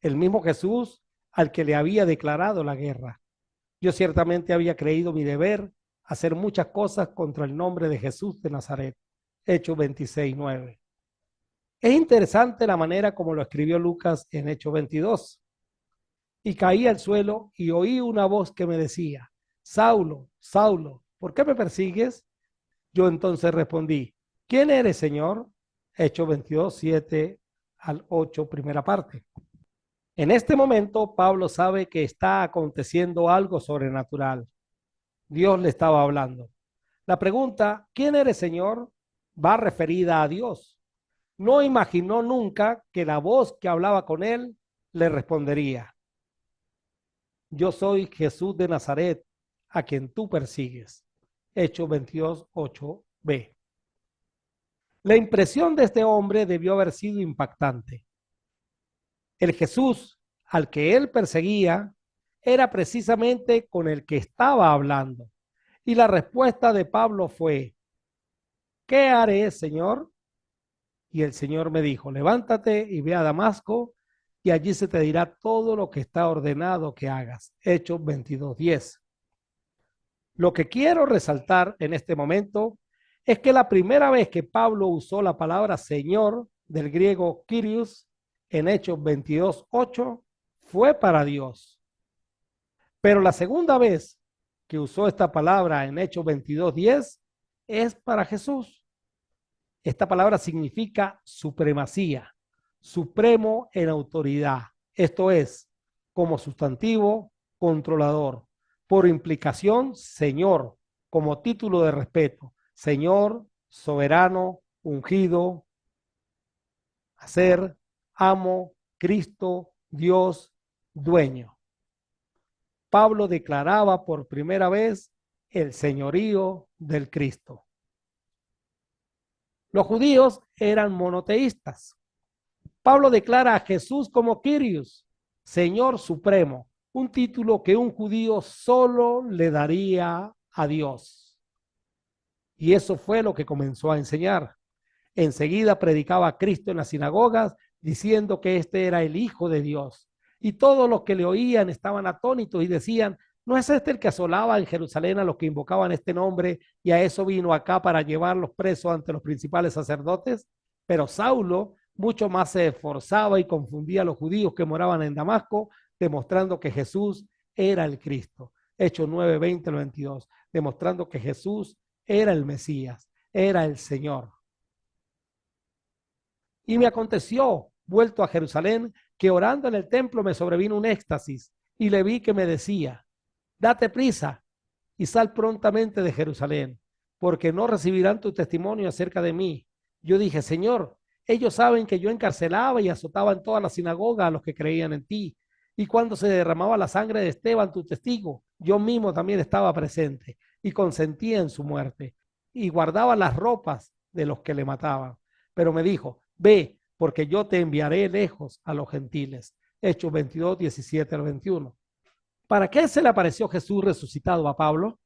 Speaker 1: El mismo Jesús al que le había declarado la guerra. Yo ciertamente había creído mi deber hacer muchas cosas contra el nombre de Jesús de Nazaret. Hechos 26, 9. Es interesante la manera como lo escribió Lucas en Hechos 22. Y caí al suelo y oí una voz que me decía, Saulo, Saulo, ¿por qué me persigues? Yo entonces respondí, ¿quién eres, Señor? Hechos 22, 7 al 8, primera parte. En este momento, Pablo sabe que está aconteciendo algo sobrenatural. Dios le estaba hablando. La pregunta, ¿quién eres, Señor? Va referida a Dios. No imaginó nunca que la voz que hablaba con él le respondería. Yo soy Jesús de Nazaret, a quien tú persigues. Hechos 22, 8b. La impresión de este hombre debió haber sido impactante. El Jesús al que él perseguía era precisamente con el que estaba hablando. Y la respuesta de Pablo fue, ¿qué haré, Señor? Y el Señor me dijo, levántate y ve a Damasco y allí se te dirá todo lo que está ordenado que hagas. Hechos 22:10. Lo que quiero resaltar en este momento es que la primera vez que Pablo usó la palabra Señor del griego Kyrios en Hechos 22:8 fue para Dios. Pero la segunda vez que usó esta palabra en Hechos 22:10 es para Jesús. Esta palabra significa supremacía, supremo en autoridad. Esto es, como sustantivo, controlador. Por implicación, Señor, como título de respeto. Señor, soberano, ungido, hacer, amo, Cristo, Dios, dueño. Pablo declaraba por primera vez el señorío del Cristo. Los judíos eran monoteístas. Pablo declara a Jesús como Kyrios, Señor Supremo, un título que un judío solo le daría a Dios. Y eso fue lo que comenzó a enseñar. Enseguida predicaba a Cristo en las sinagogas diciendo que este era el Hijo de Dios. Y todos los que le oían estaban atónitos y decían, ¿no es este el que asolaba en Jerusalén a los que invocaban este nombre y a eso vino acá para llevarlos presos ante los principales sacerdotes? Pero Saulo mucho más se esforzaba y confundía a los judíos que moraban en Damasco, demostrando que Jesús era el Cristo. Hechos 9, 20 al 22, demostrando que Jesús era el Mesías, era el Señor. Y me aconteció, vuelto a Jerusalén, que orando en el templo me sobrevino un éxtasis y le vi que me decía, date prisa y sal prontamente de Jerusalén, porque no recibirán tu testimonio acerca de mí. Yo dije, Señor, ellos saben que yo encarcelaba y azotaba en toda la sinagoga a los que creían en ti. Y cuando se derramaba la sangre de Esteban, tu testigo, yo mismo también estaba presente y consentía en su muerte y guardaba las ropas de los que le mataban. Pero me dijo, ve, porque yo te enviaré lejos a los gentiles. Hechos 22, 17 al 21. ¿Para qué se le apareció Jesús resucitado a Pablo?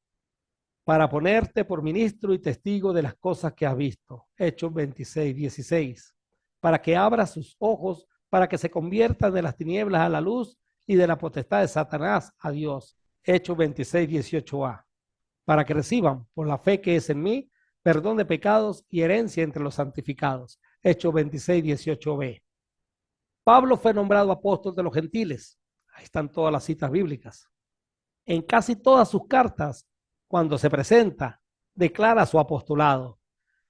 Speaker 1: Para ponerte por ministro y testigo de las cosas que has visto. Hechos 26, 16. Para que abra sus ojos para que se conviertan de las tinieblas a la luz y de la potestad de Satanás a Dios. Hechos 26, 18a. Para que reciban, por la fe que es en mí, perdón de pecados y herencia entre los santificados. Hechos 26, 18b. Pablo fue nombrado apóstol de los gentiles. Ahí están todas las citas bíblicas. En casi todas sus cartas, cuando se presenta, declara su apostolado,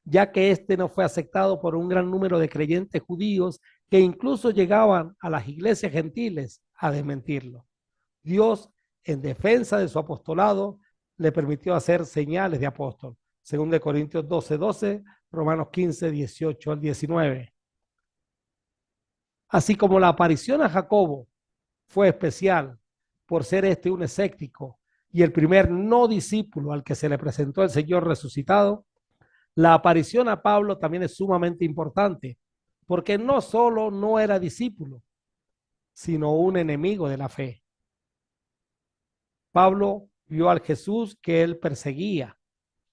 Speaker 1: ya que este no fue aceptado por un gran número de creyentes judíos que incluso llegaban a las iglesias gentiles a desmentirlo. Dios, en defensa de su apostolado, le permitió hacer señales de apóstol, según de Corintios 12, 12, Romanos 15, 18 al 19. Así como la aparición a Jacobo fue especial por ser un escéptico y el primer no discípulo al que se le presentó el Señor resucitado, la aparición a Pablo también es sumamente importante, porque no solo no era discípulo, sino un enemigo de la fe. Pablo vio al Jesús que él perseguía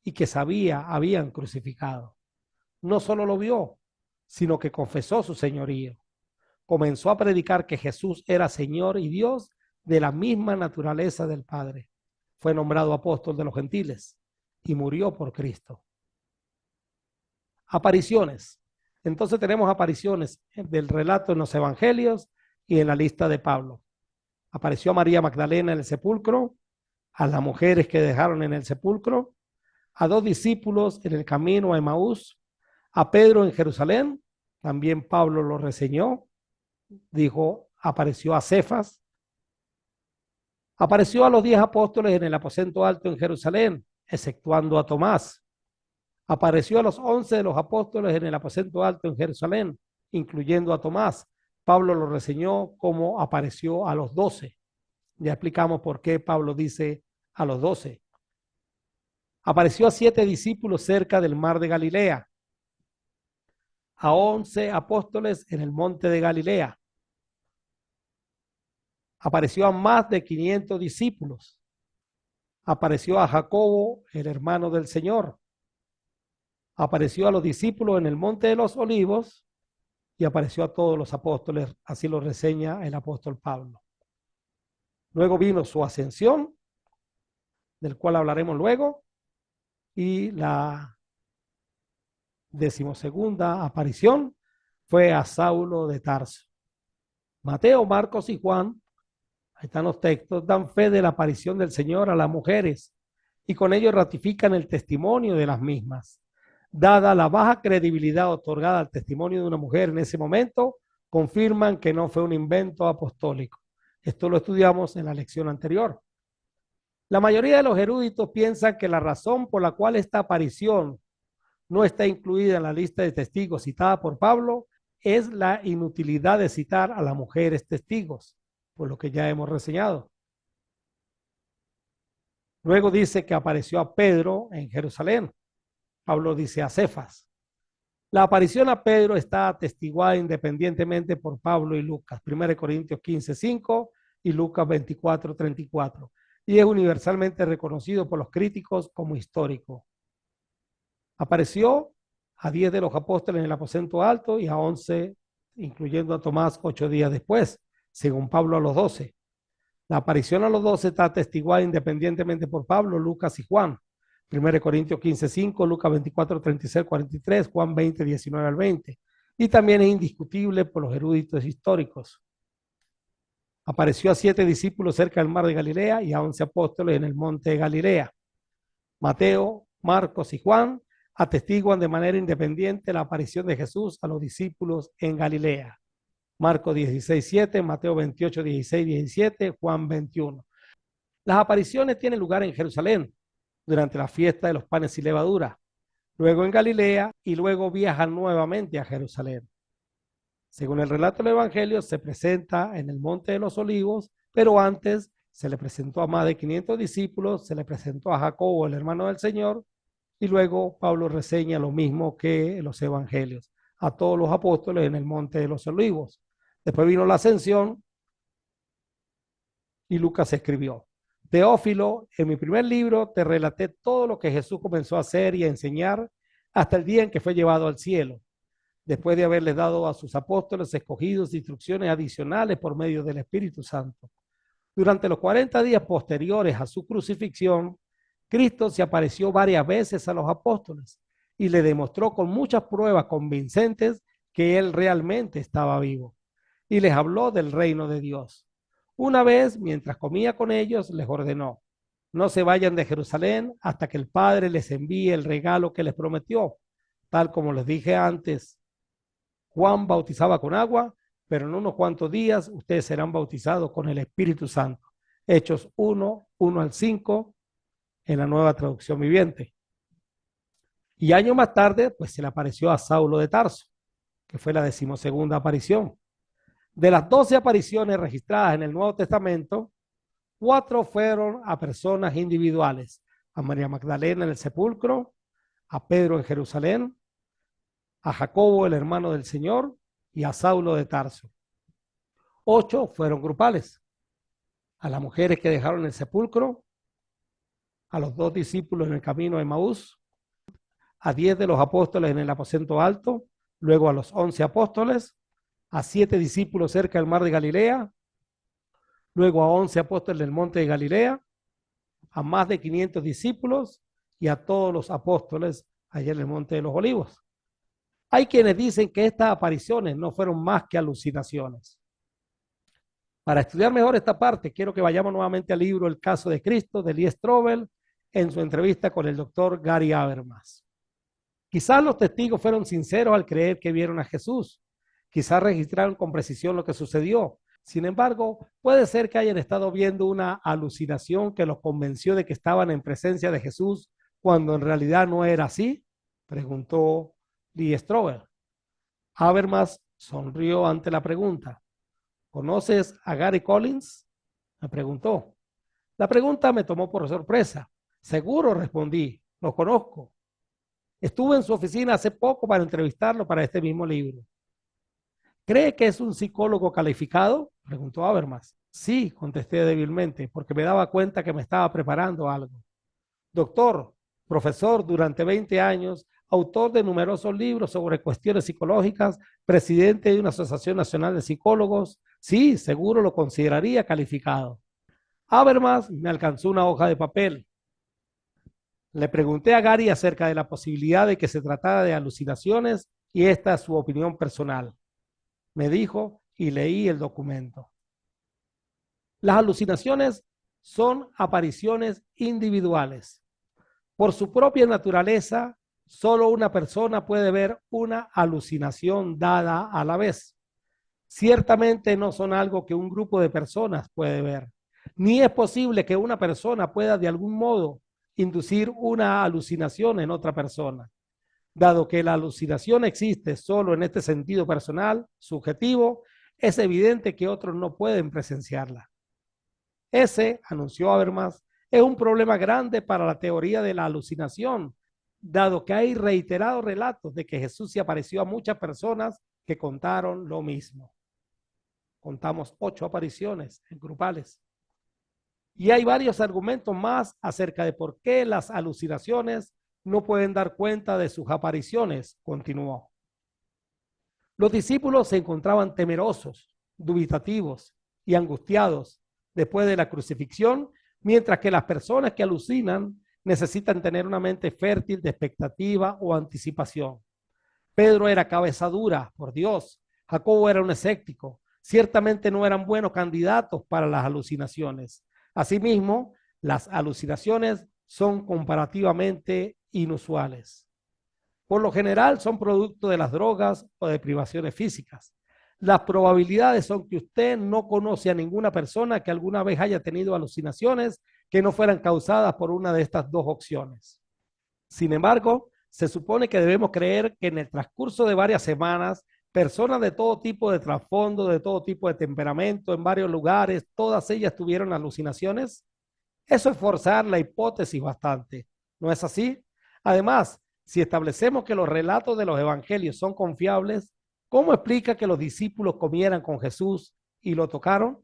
Speaker 1: y que sabía habían crucificado. No solo lo vio, sino que confesó su señorío. Comenzó a predicar que Jesús era Señor y Dios de la misma naturaleza del Padre. Fue nombrado apóstol de los gentiles y murió por Cristo. Apariciones. Entonces tenemos apariciones del relato en los evangelios y en la lista de Pablo. Apareció a María Magdalena en el sepulcro, a las mujeres que dejaron en el sepulcro, a 2 discípulos en el camino a Emaús, a Pedro en Jerusalén, también Pablo lo reseñó, dijo, apareció a Cefas, apareció a los 10 apóstoles en el aposento alto en Jerusalén, exceptuando a Tomás. Apareció a los 11 de los apóstoles en el aposento alto en Jerusalén, incluyendo a Tomás. Pablo lo reseñó como apareció a los 12. Ya explicamos por qué Pablo dice a los 12. Apareció a 7 discípulos cerca del mar de Galilea, a 11 apóstoles en el monte de Galilea. Apareció a más de 500 discípulos. Apareció a Jacobo, el hermano del Señor. Apareció a los discípulos en el monte de los Olivos y apareció a todos los apóstoles, así lo reseña el apóstol Pablo. Luego vino su ascensión, del cual hablaremos luego, y la 12ª aparición fue a Saulo de Tarso. Mateo, Marcos y Juan, ahí están los textos, dan fe de la aparición del Señor a las mujeres y con ello ratifican el testimonio de las mismas. Dada la baja credibilidad otorgada al testimonio de una mujer en ese momento, confirman que no fue un invento apostólico. Esto lo estudiamos en la lección anterior. La mayoría de los eruditos piensan que la razón por la cual esta aparición no está incluida en la lista de testigos citada por Pablo es la inutilidad de citar a las mujeres testigos, por lo que ya hemos reseñado. Luego dice que apareció a Pedro en Jerusalén. Pablo dice a Cefas. La aparición a Pedro está atestiguada independientemente por Pablo y Lucas, 1 Corintios 15:5 y Lucas 24:34, y es universalmente reconocido por los críticos como histórico. Apareció a 10 de los apóstoles en el aposento alto y a 11, incluyendo a Tomás, 8 días después, según Pablo a los 12. La aparición a los 12 está atestiguada independientemente por Pablo, Lucas y Juan. 1 Corintios 15:5, Lucas 24:36, 43, Juan 20:19 al 20. Y también es indiscutible por los eruditos históricos. Apareció a 7 discípulos cerca del mar de Galilea y a 11 apóstoles en el monte de Galilea. Mateo, Marcos y Juan atestiguan de manera independiente la aparición de Jesús a los discípulos en Galilea. Marcos 16:7, Mateo 28:16, 17, Juan 21. Las apariciones tienen lugar en Jerusalén durante la fiesta de los panes y levadura, luego en Galilea y luego viajan nuevamente a Jerusalén. Según el relato del Evangelio, se presenta en el Monte de los Olivos, pero antes se le presentó a más de 500 discípulos, se le presentó a Jacobo, el hermano del Señor, y luego Pablo reseña lo mismo que los Evangelios, a todos los apóstoles en el Monte de los Olivos. Después vino la ascensión y Lucas escribió: Teófilo, en mi primer libro te relaté todo lo que Jesús comenzó a hacer y a enseñar hasta el día en que fue llevado al cielo. después de haberles dado a sus apóstoles escogidos instrucciones adicionales por medio del Espíritu Santo. Durante los 40 días posteriores a su crucifixión, Cristo se apareció varias veces a los apóstoles y le demostró con muchas pruebas convincentes que él realmente estaba vivo, y les habló del reino de Dios. Una vez, mientras comía con ellos, les ordenó: no se vayan de Jerusalén hasta que el Padre les envíe el regalo que les prometió. Tal como les dije antes, Juan bautizaba con agua, pero en unos cuantos días ustedes serán bautizados con el Espíritu Santo. Hechos 1:1-5, en la Nueva Traducción Viviente. Y años más tarde, pues se le apareció a Saulo de Tarso, que fue la 12ª aparición. De las 12 apariciones registradas en el Nuevo Testamento, 4 fueron a personas individuales: a María Magdalena en el sepulcro, a Pedro en Jerusalén, a Jacobo, el hermano del Señor, y a Saulo de Tarso. 8 fueron grupales: a las mujeres que dejaron el sepulcro, a los 2 discípulos en el camino de Emaús, a 10 de los apóstoles en el aposento alto, luego a los 11 apóstoles, a 7 discípulos cerca del mar de Galilea, luego a 11 apóstoles del monte de Galilea, a más de 500 discípulos y a todos los apóstoles allá en el monte de los Olivos. Hay quienes dicen que estas apariciones no fueron más que alucinaciones. Para estudiar mejor esta parte, quiero que vayamos nuevamente al libro El caso de Cristo de Lee Strobel, en su entrevista con el doctor Gary Habermas. Quizás los testigos fueron sinceros al creer que vieron a Jesús. Quizás registraron con precisión lo que sucedió. Sin embargo, puede ser que hayan estado viendo una alucinación que los convenció de que estaban en presencia de Jesús cuando en realidad no era así, preguntó Lee Strobel. Habermas sonrió ante la pregunta. ¿Conoces a Gary Collins?, me preguntó. La pregunta me tomó por sorpresa. Seguro, respondí, lo conozco. Estuve en su oficina hace poco para entrevistarlo para este mismo libro. ¿Cree que es un psicólogo calificado?, preguntó Habermas. Sí, contesté débilmente, porque me daba cuenta que me estaba preparando algo. Doctor, profesor durante 20 años, autor de numerosos libros sobre cuestiones psicológicas, presidente de una asociación nacional de psicólogos. Sí, seguro lo consideraría calificado. Habermas me alcanzó una hoja de papel. Le pregunté a Gary acerca de la posibilidad de que se tratara de alucinaciones y esta es su opinión personal. Me dijo y leí el documento. Las alucinaciones son apariciones individuales. Por su propia naturaleza, solo una persona puede ver una alucinación dada a la vez. Ciertamente no son algo que un grupo de personas puede ver, ni es posible que una persona pueda de algún modo inducir una alucinación en otra persona. Dado que la alucinación existe solo en este sentido personal, subjetivo, es evidente que otros no pueden presenciarla. Ese, anunció Habermas, es un problema grande para la teoría de la alucinación, dado que hay reiterados relatos de que Jesús se apareció a muchas personas que contaron lo mismo. Contamos 8 apariciones grupales. Y hay varios argumentos más acerca de por qué las alucinaciones no pueden dar cuenta de sus apariciones, continuó. Los discípulos se encontraban temerosos, dubitativos y angustiados después de la crucifixión, mientras que las personas que alucinan necesitan tener una mente fértil de expectativa o anticipación. Pedro era cabeza dura, por Dios. Jacobo era un escéptico. Ciertamente no eran buenos candidatos para las alucinaciones. Asimismo, las alucinaciones son comparativamente inusuales. Por lo general son producto de las drogas o de privaciones físicas. Las probabilidades son que usted no conoce a ninguna persona que alguna vez haya tenido alucinaciones que no fueran causadas por una de estas dos opciones. Sin embargo, se supone que debemos creer que en el transcurso de varias semanas, personas de todo tipo de trasfondo, de todo tipo de temperamento, en varios lugares, todas ellas tuvieron alucinaciones. Eso es forzar la hipótesis bastante, ¿no es así? Además, si establecemos que los relatos de los evangelios son confiables, ¿cómo explica que los discípulos comieran con Jesús y lo tocaron?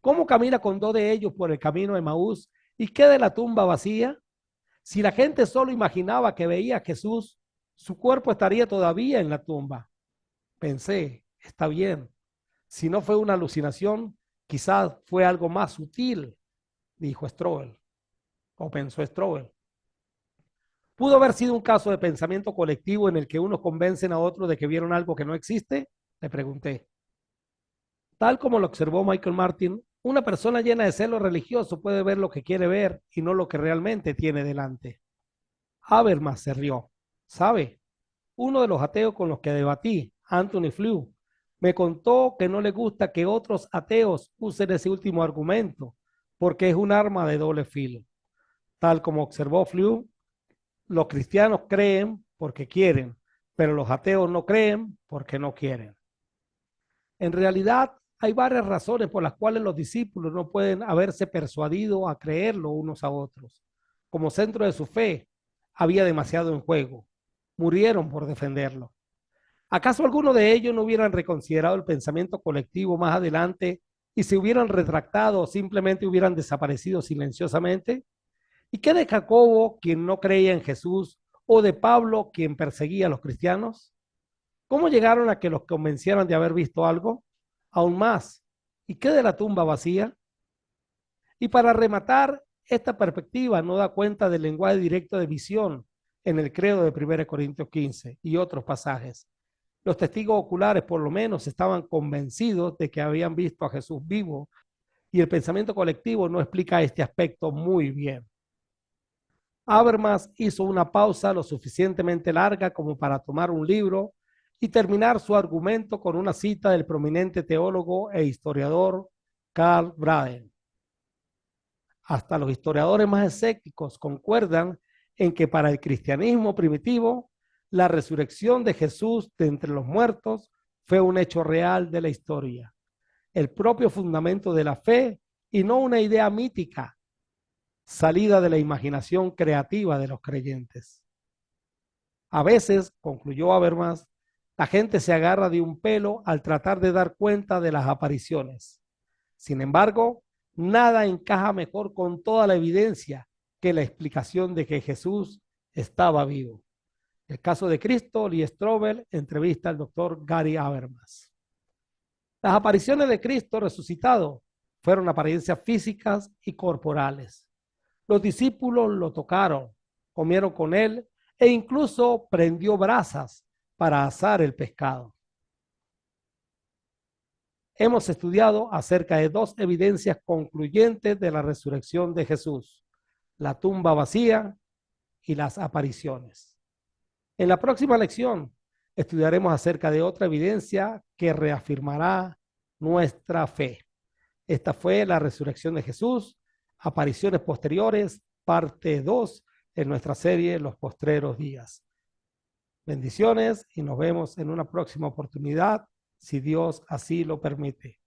Speaker 1: ¿Cómo camina con 2 de ellos por el camino de Emaús y queda la tumba vacía? Si la gente solo imaginaba que veía a Jesús, Su cuerpo estaría todavía en la tumba. Pensé, está bien. Si no fue una alucinación, quizás fue algo más sutil, dijo Strobel, o pensó Strobel. ¿Pudo haber sido un caso de pensamiento colectivo en el que unos convencen a otros de que vieron algo que no existe? Le pregunté. Tal como lo observó Michael Martin, una persona llena de celo religioso puede ver lo que quiere ver y no lo que realmente tiene delante. Habermas se rió. ¿Sabe? Uno de los ateos con los que debatí, Anthony Flew, me contó que no le gusta que otros ateos usen ese último argumento, porque es un arma de doble filo. Tal como observó Flew, los cristianos creen porque quieren, pero los ateos no creen porque no quieren. En realidad, hay varias razones por las cuales los discípulos no pueden haberse persuadido a creerlo unos a otros. Como centro de su fe, había demasiado en juego. Murieron por defenderlo. ¿Acaso alguno de ellos no hubieran reconsiderado el pensamiento colectivo más adelante y se hubieran retractado o simplemente hubieran desaparecido silenciosamente? ¿Y qué de Jacobo, quien no creía en Jesús, o de Pablo, quien perseguía a los cristianos? ¿Cómo llegaron a que los convencieran de haber visto algo? Aún más, ¿y qué de la tumba vacía? Y para rematar, esta perspectiva no da cuenta del lenguaje directo de visión en el credo de 1 Corintios 15 y otros pasajes. Los testigos oculares, por lo menos, estaban convencidos de que habían visto a Jesús vivo y el pensamiento colectivo no explica este aspecto muy bien. Habermas hizo una pausa lo suficientemente larga como para tomar un libro y terminar su argumento con una cita del prominente teólogo e historiador Karl Braden. Hasta los historiadores más escépticos concuerdan en que para el cristianismo primitivo, la resurrección de Jesús de entre los muertos fue un hecho real de la historia, el propio fundamento de la fe y no una idea mítica salida de la imaginación creativa de los creyentes. A veces, concluyó Habermas, la gente se agarra de un pelo al tratar de dar cuenta de las apariciones. Sin embargo, nada encaja mejor con toda la evidencia que la explicación de que Jesús estaba vivo. El caso de Cristo, Lee Strobel entrevista al doctor Gary Habermas. Las apariciones de Cristo resucitado fueron apariencias físicas y corporales. Los discípulos lo tocaron, comieron con él e incluso prendió brasas para asar el pescado. Hemos estudiado acerca de dos evidencias concluyentes de la resurrección de Jesús: la tumba vacía y las apariciones. En la próxima lección estudiaremos acerca de otra evidencia que reafirmará nuestra fe. Esta fue la resurrección de Jesús, apariciones posteriores, parte 2 en nuestra serie Los Postreros Días. Bendiciones y nos vemos en una próxima oportunidad, si Dios así lo permite.